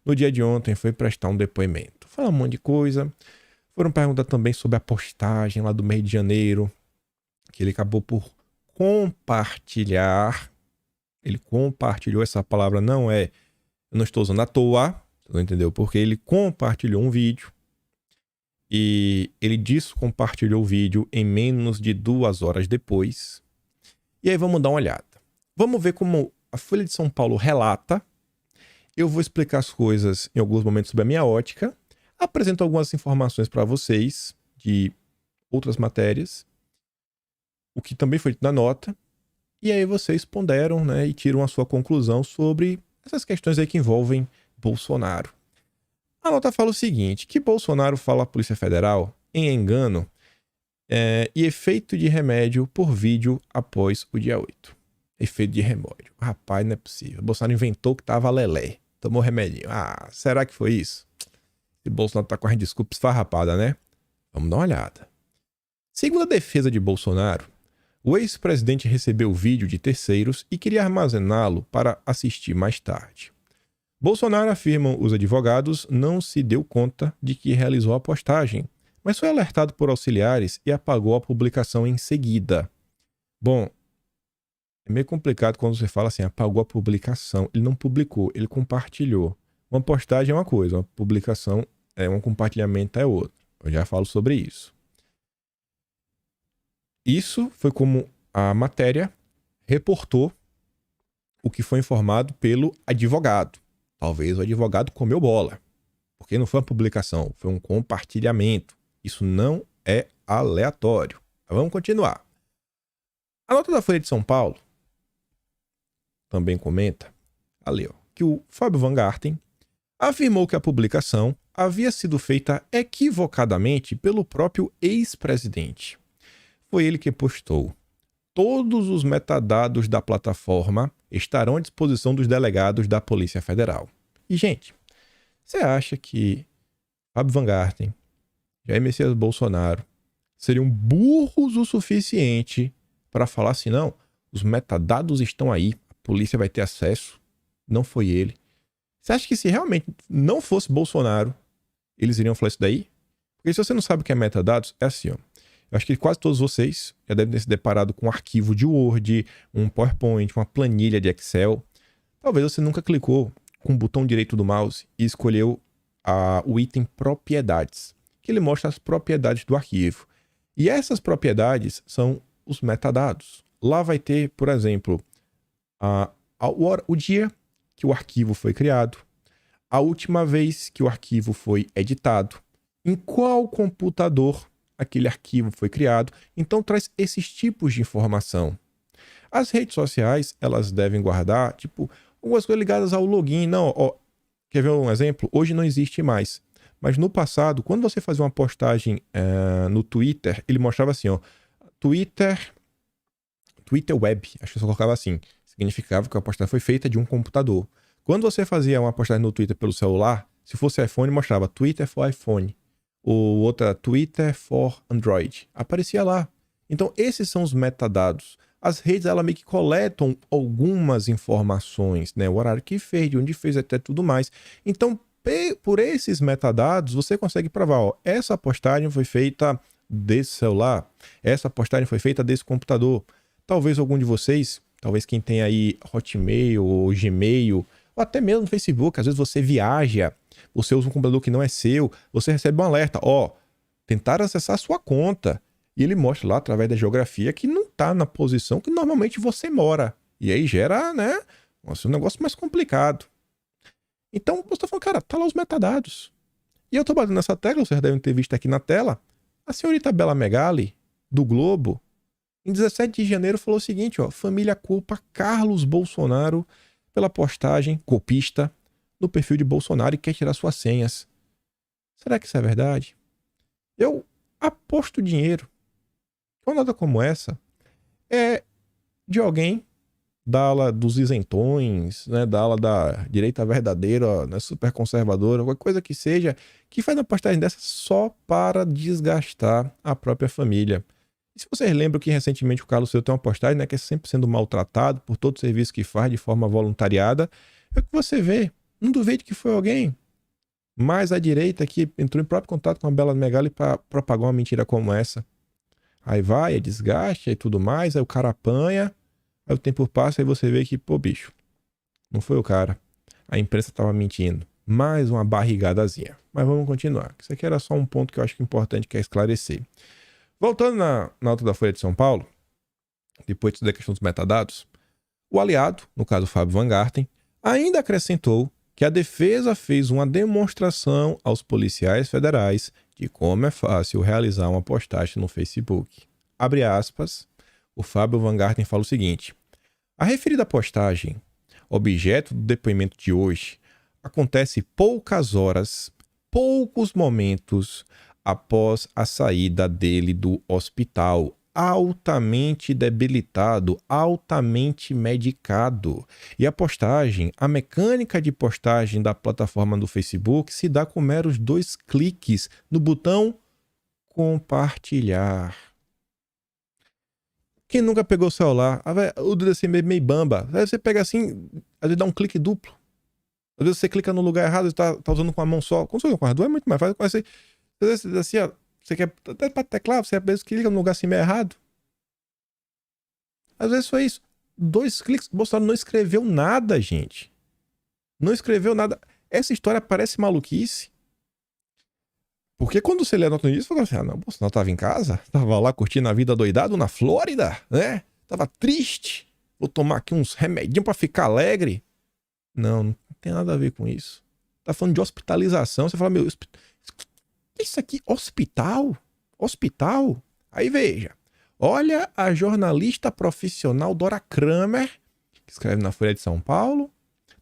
no dia de ontem, foi prestar um depoimento. Fala um monte de coisa. Foram perguntar também sobre a postagem lá do mês de janeiro, que ele acabou por compartilhar. Ele compartilhou, essa palavra não é, eu não estou usando à toa, não entendeu? Porque ele compartilhou um vídeo e ele descompartilhou o vídeo em menos de 2 horas depois. E aí vamos dar uma olhada. Vamos ver como a Folha de São Paulo relata. Eu vou explicar as coisas em alguns momentos sob a minha ótica. Apresento algumas informações para vocês de outras matérias, o que também foi dito na nota. E aí vocês ponderam, né, e tiram a sua conclusão sobre essas questões aí que envolvem Bolsonaro. A nota fala o seguinte, que Bolsonaro fala à Polícia Federal em engano e efeito de remédio por vídeo após o dia 8. Efeito de remédio. Rapaz, não é possível. Bolsonaro inventou que tava lelé. Tomou remedinho. Ah, será que foi isso? E Bolsonaro tá correndo desculpa esfarrapada, né? Vamos dar uma olhada. Segundo a defesa de Bolsonaro, o ex-presidente recebeu o vídeo de terceiros e queria armazená-lo para assistir mais tarde. Bolsonaro, afirmam os advogados, não se deu conta de que realizou a postagem, mas foi alertado por auxiliares e apagou a publicação em seguida. Bom, é meio complicado quando você fala assim, apagou a publicação. Ele não publicou, ele compartilhou. Uma postagem é uma coisa, uma publicação um compartilhamento é outra. Eu já falo sobre isso. Isso foi como a matéria reportou o que foi informado pelo advogado. Talvez o advogado comeu bola, porque não foi uma publicação, foi um compartilhamento. Isso não é aleatório. Mas vamos continuar. A nota da Folha de São Paulo também comenta, ali, ó, que o Fábio Van Garten afirmou que a publicação havia sido feita equivocadamente pelo próprio ex-presidente. Foi ele que postou. Todos os metadados da plataforma estarão à disposição dos delegados da Polícia Federal. E, gente, você acha que Fábio Van Garten, Jair Messias Bolsonaro seriam burros o suficiente para falar assim, não, os metadados estão aí, a polícia vai ter acesso? Não foi ele. Você acha que se realmente não fosse Bolsonaro, eles iriam falar isso daí? Porque se você não sabe o que é metadados, é assim, ó. Eu acho que quase todos vocês já devem ter se deparado com um arquivo de Word, um PowerPoint, uma planilha de Excel. Talvez você nunca clicou com o botão direito do mouse e escolheu o item propriedades, que ele mostra as propriedades do arquivo. E essas propriedades são os metadados. Lá vai ter, por exemplo, o dia que o arquivo foi criado, a última vez que o arquivo foi editado, em qual computador aquele arquivo foi criado. Então traz esses tipos de informação. As redes sociais, elas devem guardar, tipo, algumas coisas ligadas ao login. Não, ó, quer ver um exemplo? Hoje não existe mais. Mas no passado, quando você fazia uma postagem no Twitter, ele mostrava assim, ó, Twitter Web, acho que eu só colocava assim. Significava que a postagem foi feita de um computador. Quando você fazia uma postagem no Twitter pelo celular, se fosse iPhone, mostrava Twitter for iPhone. Ou outra, Twitter for Android. Aparecia lá. Então, esses são os metadados. As redes, elas meio que coletam algumas informações, né? O horário que fez, de onde fez, até tudo mais. Então, por esses metadados, você consegue provar, ó, essa postagem foi feita desse celular, essa postagem foi feita desse computador. Talvez algum de vocês, talvez quem tem aí Hotmail ou Gmail, ou até mesmo no Facebook, às vezes você viaja, você usa um computador que não é seu, você recebe um alerta, ó, tentaram acessar a sua conta, e ele mostra lá, através da geografia, que não está na posição que normalmente você mora. E aí gera, né, um negócio mais complicado. Então, você está falando, cara, tá lá os metadados. E eu tô batendo nessa tecla, vocês devem ter visto aqui na tela, a senhorita Bela Megali, do Globo, em 17 de janeiro falou o seguinte, ó, família culpa Carlos Bolsonaro pela postagem golpista no perfil de Bolsonaro e quer tirar suas senhas. Será que isso é verdade? Eu aposto dinheiro. Uma nota como essa é de alguém da ala dos isentões, né, da ala da direita verdadeira, né, super conservadora, qualquer coisa que seja, que faz uma postagem dessa só para desgastar a própria família. E se vocês lembram que recentemente o Carlos Seu tem uma postagem, né, que é sempre sendo maltratado por todo o serviço que faz de forma voluntariada, é o que você vê. Não duvide que foi alguém mais à direita que entrou em próprio contato com a Bela Megali para propagar uma mentira como essa. Aí vai, é desgaste e tudo mais, aí o cara apanha, aí o tempo passa e você vê que, pô, bicho, não foi o cara. A imprensa tava mentindo. Mais uma barrigadazinha. Mas vamos continuar. Isso aqui era só um ponto que eu acho que é importante, que é esclarecer. Voltando na nota da Folha de São Paulo, depois da questão dos metadados, o aliado, no caso o Fábio Van Garten, ainda acrescentou que a defesa fez uma demonstração aos policiais federais de como é fácil realizar uma postagem no Facebook. Abre aspas, o Fábio Van Garten fala o seguinte: a referida postagem, objeto do depoimento de hoje, acontece poucas horas, poucos momentos após a saída dele do hospital, altamente debilitado, altamente medicado. E a postagem, a mecânica de postagem da plataforma do Facebook se dá com meros 2 cliques no botão compartilhar. Quem nunca pegou o celular, o dedo assim meio bamba, aí você pega assim, às vezes dá um clique duplo. Às vezes você clica no lugar errado, você tá usando com a mão só. Quando você usa com as duas é muito mais fácil. Às vezes assim, ó, você quer até para teclar, você às vezes clica no lugar assim meio errado. Às vezes foi isso. 2 cliques. Bolsonaro não escreveu nada, gente. Não escreveu nada. Essa história parece maluquice. Porque quando você lê a nota disso, você fala assim, não, Bolsonaro tava em casa, tava lá curtindo a vida doidado na Flórida, né? Tava triste. Vou tomar aqui uns remedinhos pra ficar alegre. Não tem nada a ver com isso. Tá falando de hospitalização. Você fala, meu, isso aqui, hospital? Hospital? Aí veja. Olha a jornalista profissional Dora Kramer, que escreve na Folha de São Paulo,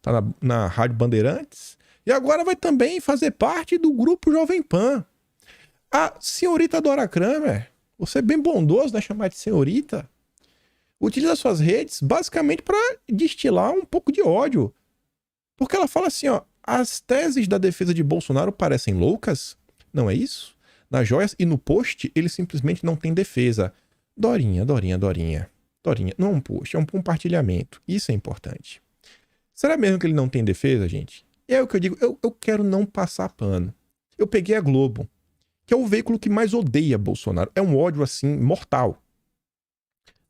tá na Rádio Bandeirantes, e agora vai também fazer parte do grupo Jovem Pan. A senhorita Dora Kramer, você é bem bondoso, né, chamar de senhorita, utiliza suas redes basicamente para destilar um pouco de ódio. Porque ela fala assim, ó, as teses da defesa de Bolsonaro parecem loucas? Não é isso? Nas joias e no post, ele simplesmente não tem defesa. Dorinha, não é um post, é um compartilhamento. Isso é importante. Será mesmo que ele não tem defesa, gente? É o que eu digo, eu quero não passar pano. Eu peguei a Globo, que é o veículo que mais odeia Bolsonaro. É um ódio, assim, mortal.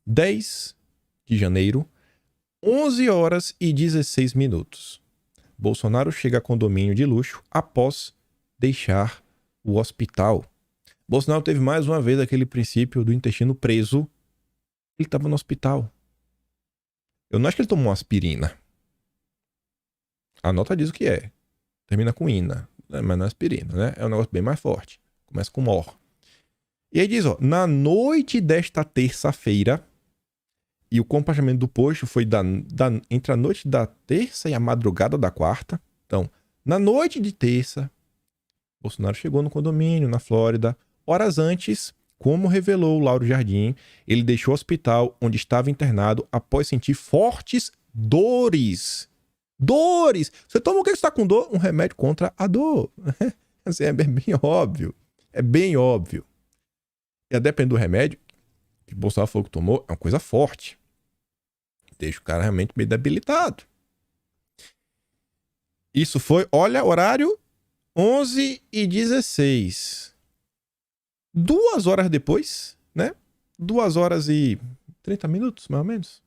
10 de janeiro, 11 horas e 16 minutos. Bolsonaro chega a condomínio de luxo após deixar o hospital. Bolsonaro teve mais uma vez aquele princípio do intestino preso. Ele estava no hospital. Eu não acho que ele tomou uma aspirina. A nota diz o que é. Termina com ina, mas não é aspirina, né? É um negócio bem mais forte. Começa com mor. E aí diz, ó, na noite desta terça-feira, e o compartilhamento do post foi entre a noite da terça e a madrugada da quarta. Então, na noite de terça, Bolsonaro chegou no condomínio, na Flórida. Horas antes, como revelou o Lauro Jardim, ele deixou o hospital onde estava internado após sentir fortes dores. Dores! Você toma o que você está com dor? Um remédio contra a dor. Assim, é bem óbvio. É bem óbvio. E a depender do remédio que o Bolsonaro falou que tomou, é uma coisa forte. Deixa o cara realmente meio debilitado. Isso foi, olha, horário 11h16. 2 horas depois, né? 2 horas e 30 minutos, mais ou menos.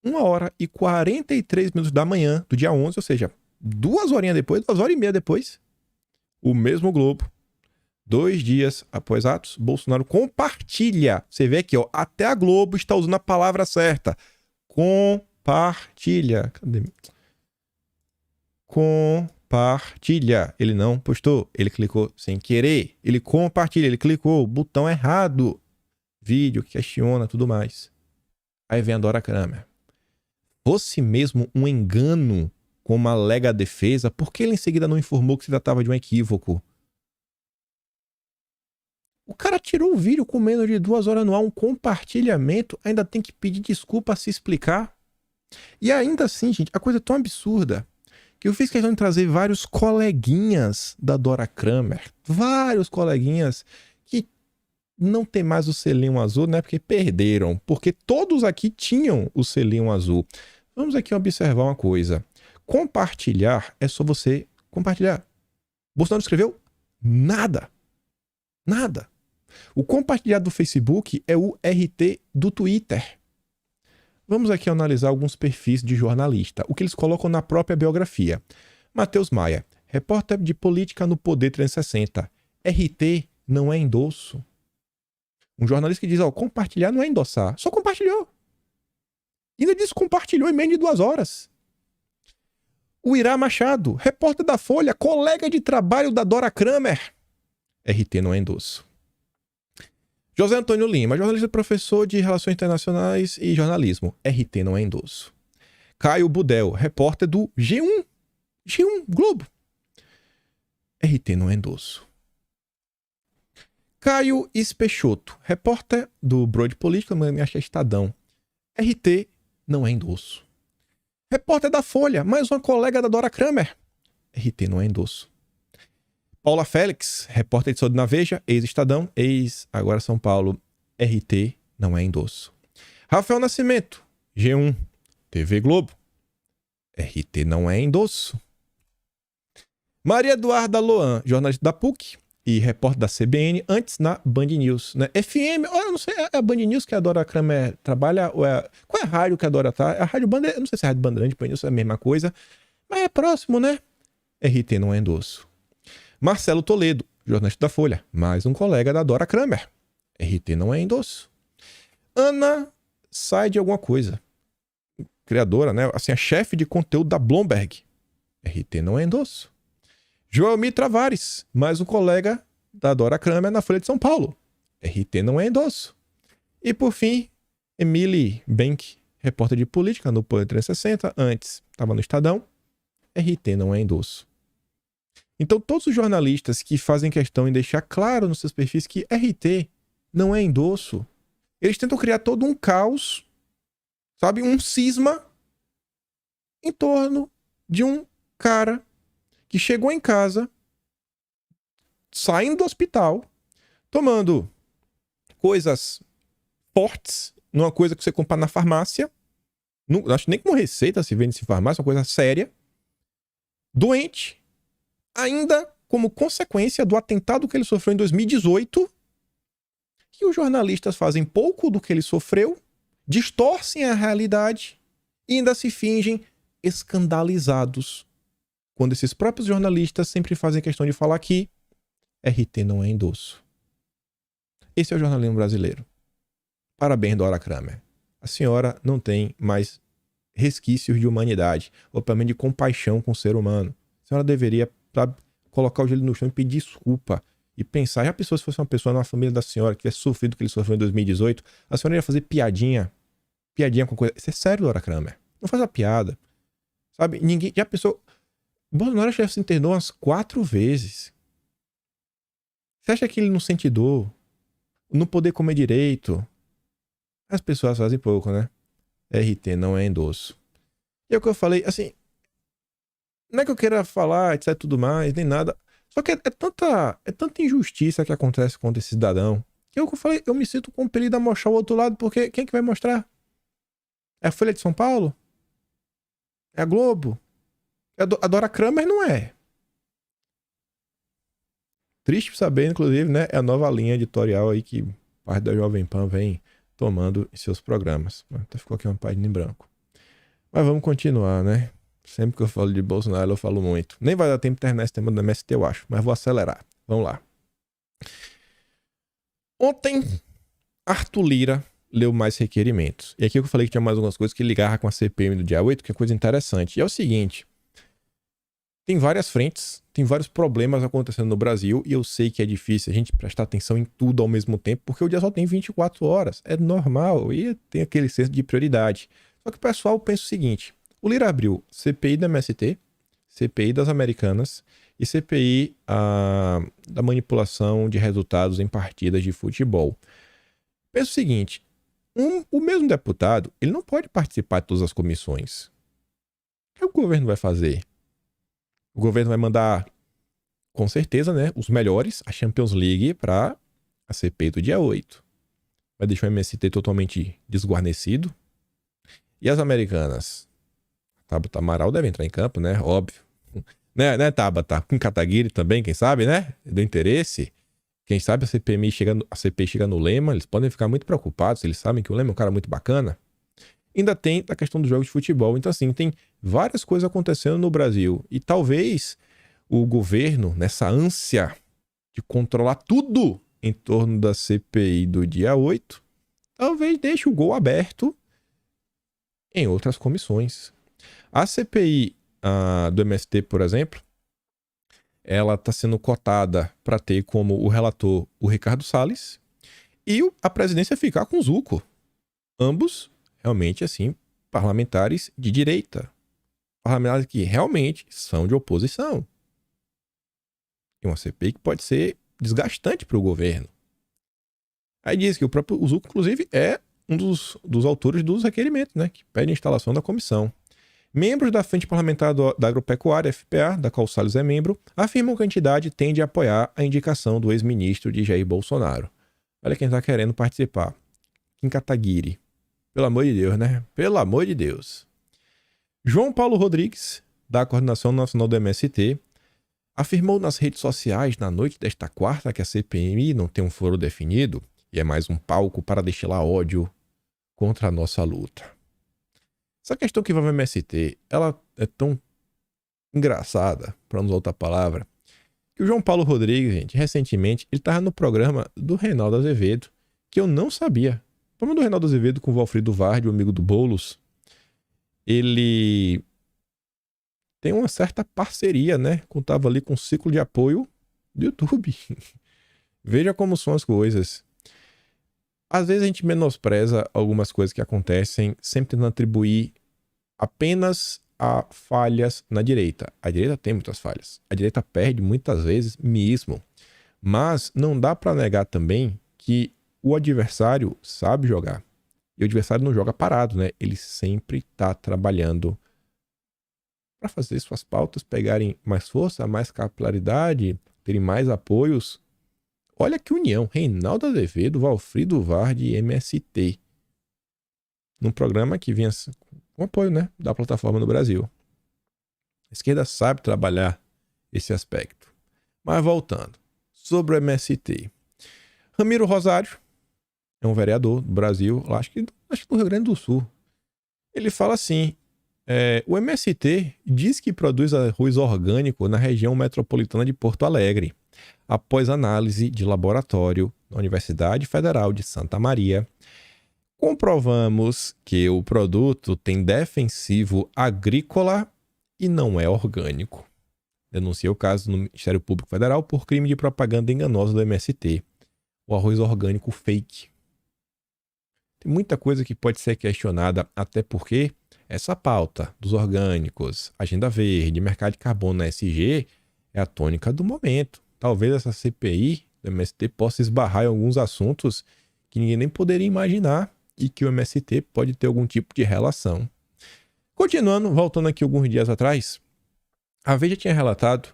1 hora e 43 minutos da manhã do dia 11, ou seja, 2 horinhas depois, 2 horas e meia depois, o mesmo Globo, 2 dias após atos, Bolsonaro compartilha. Você vê aqui, ó, até a Globo está usando a palavra certa. Compartilha. Cadê? Compartilha. Ele não postou, ele clicou sem querer. Ele compartilha, ele clicou, botão errado. Vídeo que questiona, tudo mais. Aí vem a Dora Kramer. Fosse mesmo um engano, como alega a defesa, por que ele em seguida não informou que se tratava de um equívoco? O cara tirou o vídeo com menos de 2 horas no ar, um compartilhamento, ainda tem que pedir desculpa, se explicar. E ainda assim, gente, a coisa é tão absurda que eu fiz questão de trazer vários coleguinhas da Dora Kramer. Vários coleguinhas que não tem mais o selinho azul, né? Porque perderam. Porque todos aqui tinham o selinho azul. Vamos aqui observar uma coisa. Compartilhar é só você compartilhar. Bolsonaro escreveu nada. Nada. O compartilhar do Facebook é o RT do Twitter. Vamos aqui analisar alguns perfis de jornalista, o que eles colocam na própria biografia. Matheus Maia, repórter de política no Poder 360. RT não é endosso. Um jornalista que diz, compartilhar não é endossar. Só compartilhou. E ainda diz que compartilhou em menos de 2 horas. O Irá Machado, repórter da Folha, colega de trabalho da Dora Kramer. RT não é endosso. José Antônio Lima, jornalista e professor de Relações Internacionais e Jornalismo. RT não é endosso. Caio Budel, repórter do G1. G1, Globo. RT não é endosso. Caio Espeixoto, repórter do Broad Política, mas acho que é Estadão. RT não é endosso. Repórter da Folha, mais uma colega da Dora Kramer. RT não é endosso. Paula Félix, repórter de Saúde na Veja, ex-Estadão, agora São Paulo. RT não é endosso. Rafael Nascimento, G1, TV Globo. RT não é endosso. Maria Eduarda Loan, jornalista da PUC e repórter da CBN, antes na Band News. Né? FM, eu não sei, é a Band News que a Dora Kramer trabalha? Ou qual é a rádio que a Dora tá? A Rádio Band, eu não sei se é a Rádio Bandeirante, Band News é a mesma coisa, mas é próximo, né? RT não é endosso. Marcelo Toledo, jornalista da Folha, mais um colega da Dora Kramer. RT não é endosso. Ana sai de alguma coisa. Criadora, né? Assim, a chefe de conteúdo da Bloomberg. RT não é endosso. Joelmir Travares, mais um colega da Dora Kramer na Folha de São Paulo. RT não é endosso. E por fim, Emily Bank, repórter de política no Poder 360, antes estava no Estadão. RT não é endosso. Então, todos os jornalistas que fazem questão em deixar claro nos seus perfis que RT não é endosso, eles tentam criar todo um caos, sabe? Um cisma em torno de um cara que chegou em casa, saindo do hospital, tomando coisas fortes, numa coisa que você compra na farmácia, não acho nem como receita se vende em farmácia, uma coisa séria, doente, ainda como consequência do atentado que ele sofreu em 2018, que os jornalistas fazem pouco do que ele sofreu, distorcem a realidade e ainda se fingem escandalizados, quando esses próprios jornalistas sempre fazem questão de falar que RT não é endosso. Esse é o jornalismo brasileiro. Parabéns, Dora Kramer. A senhora não tem mais resquícios de humanidade, ou pelo menos de compaixão com o ser humano. A senhora deveria colocar o joelho no chão e pedir desculpa. E pensar, já pensou se fosse uma pessoa na família da senhora que tivesse sofrido o que ele sofreu em 2018, a senhora ia fazer piadinha com coisa. Isso é sério, Dora Kramer. Não faz a piada. Sabe? Ninguém. Já pensou. Bolsonaro já se internou umas 4 vezes. Você acha que ele não sente dor? Não poder comer direito? As pessoas fazem pouco, né? RT não é endosso. E é o que eu falei, assim. Não é que eu queira falar, etc, tudo mais, nem nada. Só que é tanta injustiça que acontece contra esse cidadão. Que é o que eu falei, eu me sinto compelido a mostrar o outro lado, porque quem que vai mostrar? É a Folha de São Paulo? É a Globo? A Dora Kramer não é. Triste saber, inclusive, né? É a nova linha editorial aí que parte da Jovem Pan vem tomando em seus programas. Até ficou aqui uma página em branco. Mas vamos continuar, né? Sempre que eu falo de Bolsonaro, eu falo muito. Nem vai dar tempo de terminar esse tema do MST, eu acho. Mas vou acelerar. Vamos lá. Ontem, Arthur Lira leu mais requerimentos. E aqui eu falei que tinha mais algumas coisas que ligavam com a CPM do dia 8, que é coisa interessante. E é o seguinte. Tem várias frentes, tem vários problemas acontecendo no Brasil. E eu sei que é difícil a gente prestar atenção em tudo ao mesmo tempo, porque o dia só tem 24 horas. É normal. E tem aquele senso de prioridade. Só que o pessoal pensa o seguinte. O Lira abriu CPI da MST, CPI das Americanas e CPI da manipulação de resultados em partidas de futebol. Pensa o seguinte, o mesmo deputado, ele não pode participar de todas as comissões. O que o governo vai fazer? O governo vai mandar, com certeza, né, os melhores, a Champions League, para a CPI do dia 8. Vai deixar o MST totalmente desguarnecido. E as americanas? Tabata Amaral deve entrar em campo, né? Óbvio. Né, Tabata? Com Kataguiri também, quem sabe, né? Do interesse. Quem sabe a CPI chega no Lema, eles podem ficar muito preocupados, eles sabem que o Lema é um cara muito bacana. Ainda tem a questão dos jogos de futebol. Então, assim, tem várias coisas acontecendo no Brasil. E talvez o governo, nessa ânsia de controlar tudo em torno da CPI do dia 8, talvez deixe o gol aberto em outras comissões. A CPI do MST, por exemplo, ela está sendo cotada para ter como o relator o Ricardo Salles e a presidência ficar com o Zucco. Ambos, realmente, assim, parlamentares de direita. Parlamentares que realmente são de oposição. E uma CPI que pode ser desgastante para o governo. Aí diz que o próprio Zucco, inclusive, é um dos autores dos requerimentos, né, que pede a instalação da comissão. Membros da Frente Parlamentar da Agropecuária, FPA, da qual Salles é membro, afirmam que a entidade tende a apoiar a indicação do ex-ministro de Jair Bolsonaro. Olha quem está querendo participar. Kim Kataguiri. Pelo amor de Deus, né? Pelo amor de Deus. João Paulo Rodrigues, da Coordenação Nacional do MST, afirmou nas redes sociais na noite desta quarta que a CPMI não tem um foro definido e é mais um palco para destilar ódio contra a nossa luta. Essa questão que envolve o MST, ela é tão engraçada, para não usar outra palavra, que o João Paulo Rodrigues, gente, recentemente, ele estava no programa do Reinaldo Azevedo, que eu não sabia. O programa do Reinaldo Azevedo com o Valfrido Vardi, o amigo do Boulos, ele tem uma certa parceria, né? Contava ali com o ciclo de apoio do YouTube. Veja como são as coisas. Às vezes a gente menospreza algumas coisas que acontecem, sempre tentando atribuir apenas a falhas na direita. A direita tem muitas falhas. A direita perde muitas vezes mesmo. Mas não dá para negar também que o adversário sabe jogar. E o adversário não joga parado, né? Ele sempre está trabalhando para fazer suas pautas pegarem mais força, mais capilaridade, terem mais apoios. Olha que união, Reinaldo Azevedo, Valfrido Vardi e MST. Num programa que vinha com apoio, né, da plataforma no Brasil. A esquerda sabe trabalhar esse aspecto. Mas voltando, sobre o MST. Ramiro Rosário é um vereador do Brasil, acho que do Rio Grande do Sul. Ele fala assim, o MST diz que produz arroz orgânico na região metropolitana de Porto Alegre, após análise de laboratório na Universidade Federal de Santa Maria. Comprovamos que o produto tem defensivo agrícola e não é orgânico. Denuncia o caso no Ministério Público Federal por crime de propaganda enganosa do MST. O arroz orgânico fake. Tem muita coisa que pode ser questionada, até porque essa pauta dos orgânicos, agenda verde, mercado de carbono na SG é a tônica do momento. Talvez essa CPI do MST possa esbarrar em alguns assuntos que ninguém nem poderia imaginar e que o MST pode ter algum tipo de relação. Continuando, voltando aqui alguns dias atrás, a Veja tinha relatado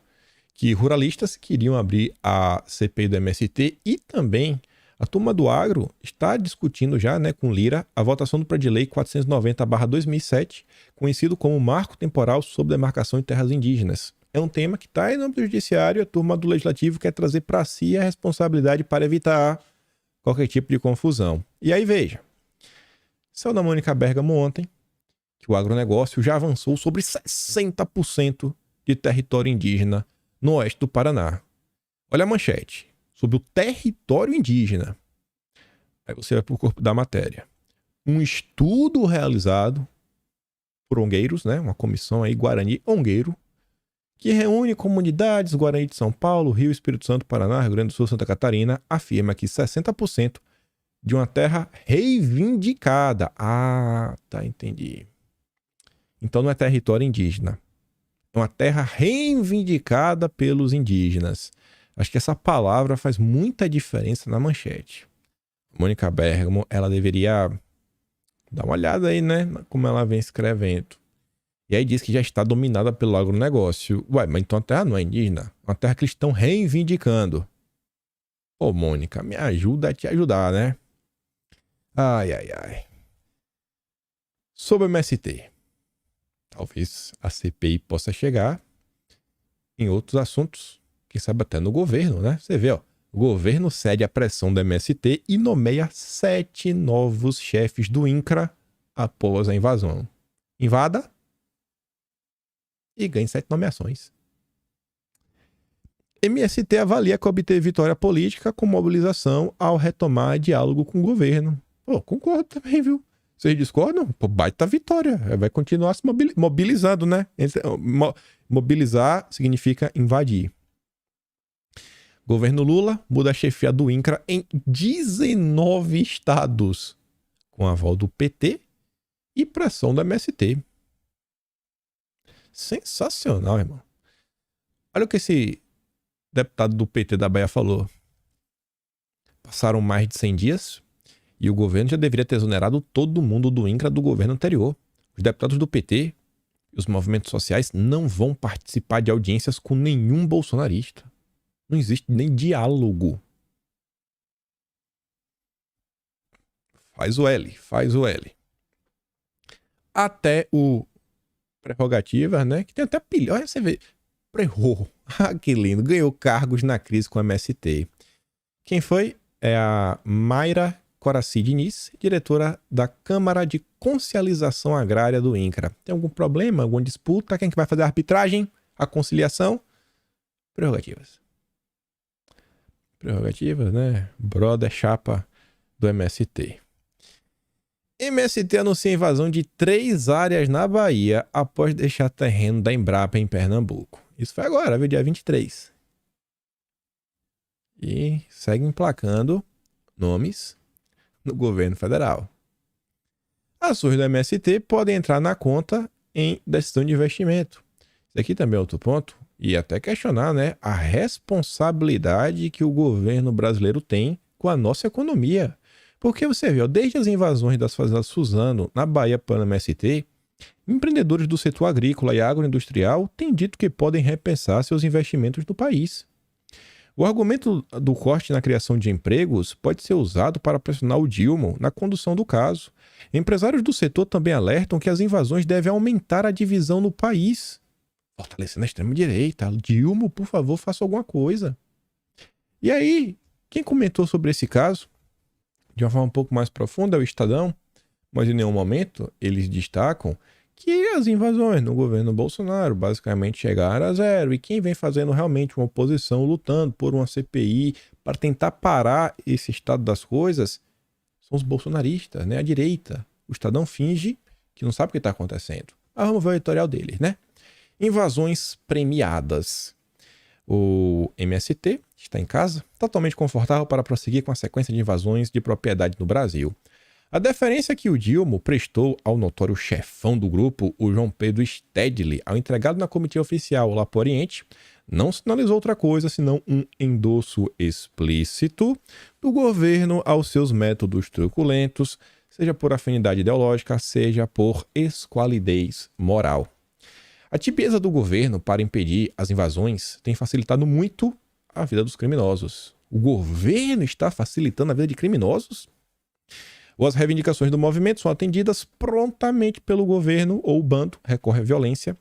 que ruralistas queriam abrir a CPI do MST e também a turma do agro está discutindo já, né, com Lira, a votação do Projeto de Lei 490/2007, conhecido como Marco Temporal sobre Demarcação de Terras Indígenas. É um tema que está em âmbito judiciário e a turma do Legislativo quer trazer para si a responsabilidade para evitar qualquer tipo de confusão. E aí, veja, saiu da Mônica Bergamo ontem que o agronegócio já avançou sobre 60% de território indígena no oeste do Paraná. Olha a manchete. Sobre o território indígena. Aí você vai para o corpo da matéria. Um estudo realizado por ongueiros, né? Uma comissão aí, Guarani Ongueiro, que reúne comunidades Guarani de São Paulo, Rio, Espírito Santo, Paraná, Rio Grande do Sul, Santa Catarina, afirma que 60% de uma terra reivindicada. Ah, tá, entendi. Então não é território indígena. É uma terra reivindicada pelos indígenas. Acho que essa palavra faz muita diferença na manchete. Mônica Bergamo, ela deveria dar uma olhada aí, né? Como ela vem escrevendo. E aí diz que já está dominada pelo agronegócio. Ué, mas então a terra não é indígena? Uma terra que eles estão reivindicando. Pô, Mônica, me ajuda a te ajudar, né? Ai, ai, ai. Sobre o MST. Talvez a CPI possa chegar em outros assuntos, quem sabe até no governo, né? Você vê, ó, o governo cede à pressão do MST e nomeia 7 novos chefes do INCRA após a invasão. Invada e ganha 7 nomeações. MST avalia que obteve vitória política com mobilização ao retomar diálogo com o governo. Pô, concordo também, viu? Vocês discordam? Pô, baita vitória. Vai continuar se mobilizando, né? Mobilizar significa invadir. Governo Lula muda a chefia do INCRA em 19 estados, com aval do PT e pressão do MST. Sensacional, irmão. Olha o que esse deputado do PT da Bahia falou. Passaram mais de 100 dias e o governo já deveria ter exonerado todo mundo do INCRA do governo anterior. Os deputados do PT e os movimentos sociais não vão participar de audiências com nenhum bolsonarista. Não existe nem diálogo. Faz o L. Até o Prerrogativas, né? Que tem até pilha. Olha, você vê. Prerro. Ah, que lindo. Ganhou cargos na crise com o MST. Quem foi? É a Mayra Coraci Diniz, diretora da Câmara de Conciliação Agrária do INCRA. Tem algum problema? Alguma disputa? Quem que vai fazer a arbitragem? A conciliação? Prerrogativas, né? Brother chapa do MST. MST anuncia a invasão de 3 áreas na Bahia após deixar terreno da Embrapa em Pernambuco. Isso foi agora, viu? Dia 23. E segue emplacando nomes no governo federal. Ações do MST podem entrar na conta em decisão de investimento. Isso aqui também é outro ponto. E até questionar, né, a responsabilidade que o governo brasileiro tem com a nossa economia. Porque você viu, desde as invasões das fazendas Suzano na Bahia pelo MST, empreendedores do setor agrícola e agroindustrial têm dito que podem repensar seus investimentos no país. O argumento do corte na criação de empregos pode ser usado para pressionar o Dilma na condução do caso. Empresários do setor também alertam que as invasões devem aumentar a divisão no país, fortalecendo a extrema-direita. Dilma, por favor, faça alguma coisa. E aí, quem comentou sobre esse caso, de uma forma um pouco mais profunda, é o Estadão, mas em nenhum momento eles destacam que as invasões no governo Bolsonaro basicamente chegaram a zero e quem vem fazendo realmente uma oposição, lutando por uma CPI para tentar parar esse estado das coisas, são os bolsonaristas, né? A direita. O Estadão finge que não sabe o que está acontecendo. Mas vamos ver o editorial deles, né? Invasões premiadas. O MST está em casa, totalmente confortável para prosseguir com a sequência de invasões de propriedade no Brasil. A deferência que o Dilma prestou ao notório chefão do grupo, o João Pedro Stedley, ao entregado na comitiva oficial lá para o Oriente, não sinalizou outra coisa senão um endosso explícito do governo aos seus métodos truculentos, seja por afinidade ideológica, seja por esqualidez moral. A tibieza do governo para impedir as invasões tem facilitado muito a vida dos criminosos. O governo está facilitando a vida de criminosos? Ou as reivindicações do movimento são atendidas prontamente pelo governo ou o bando recorre à violência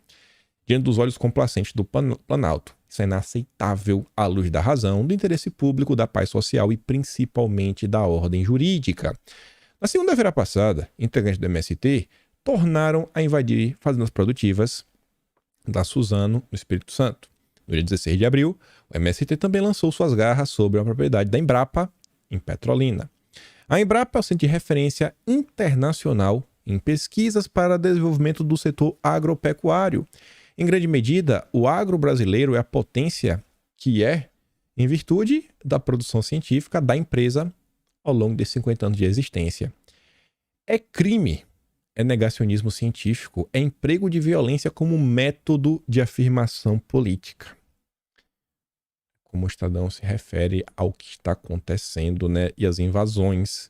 diante dos olhos complacentes do Planalto. Isso é inaceitável à luz da razão, do interesse público, da paz social e principalmente da ordem jurídica. Na segunda-feira passada, integrantes do MST tornaram a invadir fazendas produtivas da Suzano, no Espírito Santo. No dia 16 de abril, o MST também lançou suas garras sobre a propriedade da Embrapa, em Petrolina. A Embrapa é o centro de referência internacional em pesquisas para desenvolvimento do setor agropecuário. Em grande medida, o agro brasileiro é a potência que é em virtude da produção científica da empresa ao longo de 50 anos de existência. É crime é negacionismo científico, é emprego de violência como método de afirmação política. Como o Estadão se refere ao que está acontecendo, né, e as invasões.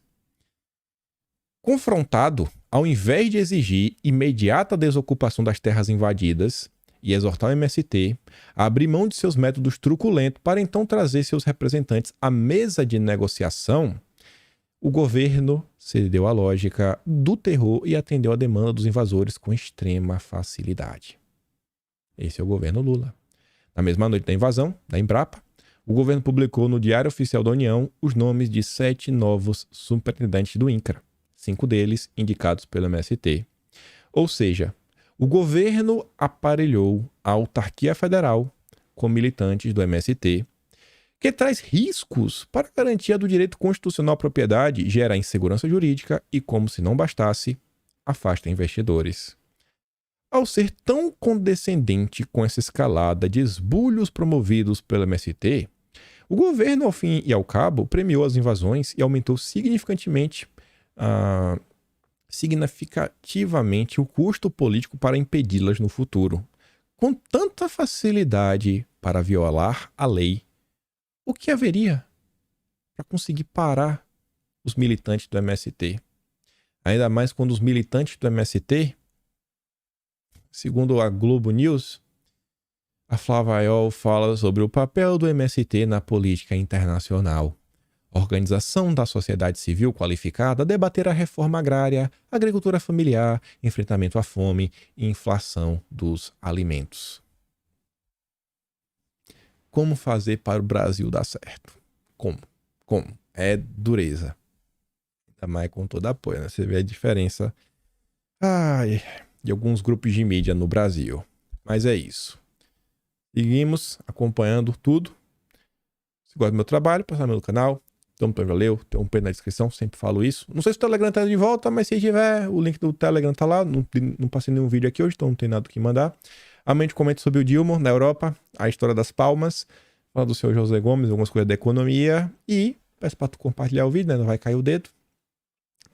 Confrontado, ao invés de exigir imediata desocupação das terras invadidas e exortar o MST a abrir mão de seus métodos truculentos para então trazer seus representantes à mesa de negociação, o governo cedeu à lógica do terror e atendeu à demanda dos invasores com extrema facilidade. Esse é o governo Lula. Na mesma noite da invasão, da Embrapa, o governo publicou no Diário Oficial da União os nomes de 7 novos superintendentes do INCRA, 5 deles indicados pelo MST. Ou seja, o governo aparelhou a autarquia federal com militantes do MST, que traz riscos para a garantia do direito constitucional à propriedade, gera insegurança jurídica e, como se não bastasse, afasta investidores. Ao ser tão condescendente com essa escalada de esbulhos promovidos pelo MST, o governo, ao fim e ao cabo, premiou as invasões e aumentou significativamente o custo político para impedi-las no futuro. Com tanta facilidade para violar a lei, o que haveria para conseguir parar os militantes do MST? Ainda mais quando os militantes do MST, segundo a Globo News, a Flávia Ayol fala sobre o papel do MST na política internacional. Organização da sociedade civil qualificada a debater a reforma agrária, agricultura familiar, enfrentamento à fome e inflação dos alimentos. Como fazer para o Brasil dar certo? Como? É dureza. Ainda mais com todo apoio, né? Você vê a diferença de alguns grupos de mídia no Brasil. Mas é isso. Seguimos acompanhando tudo. Se gosta do meu trabalho, passa no meu canal. Então, valeu. Tem um P na descrição, sempre falo isso. Não sei se o Telegram tá de volta, mas se tiver, o link do Telegram tá lá. Não passei nenhum vídeo aqui hoje, então não tem nada que mandar. Amanhã a gente comenta sobre o Dilma na Europa, a história das palmas, fala do senhor José Gomes, algumas coisas da economia e peço para tu compartilhar o vídeo, né? Não vai cair o dedo.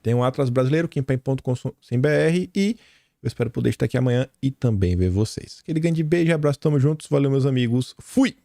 Tem um Atlas Brasileiro, quimpen.com.br e eu espero poder estar aqui amanhã e também ver vocês. Aquele grande beijo, abraço, tamo juntos, valeu meus amigos, fui!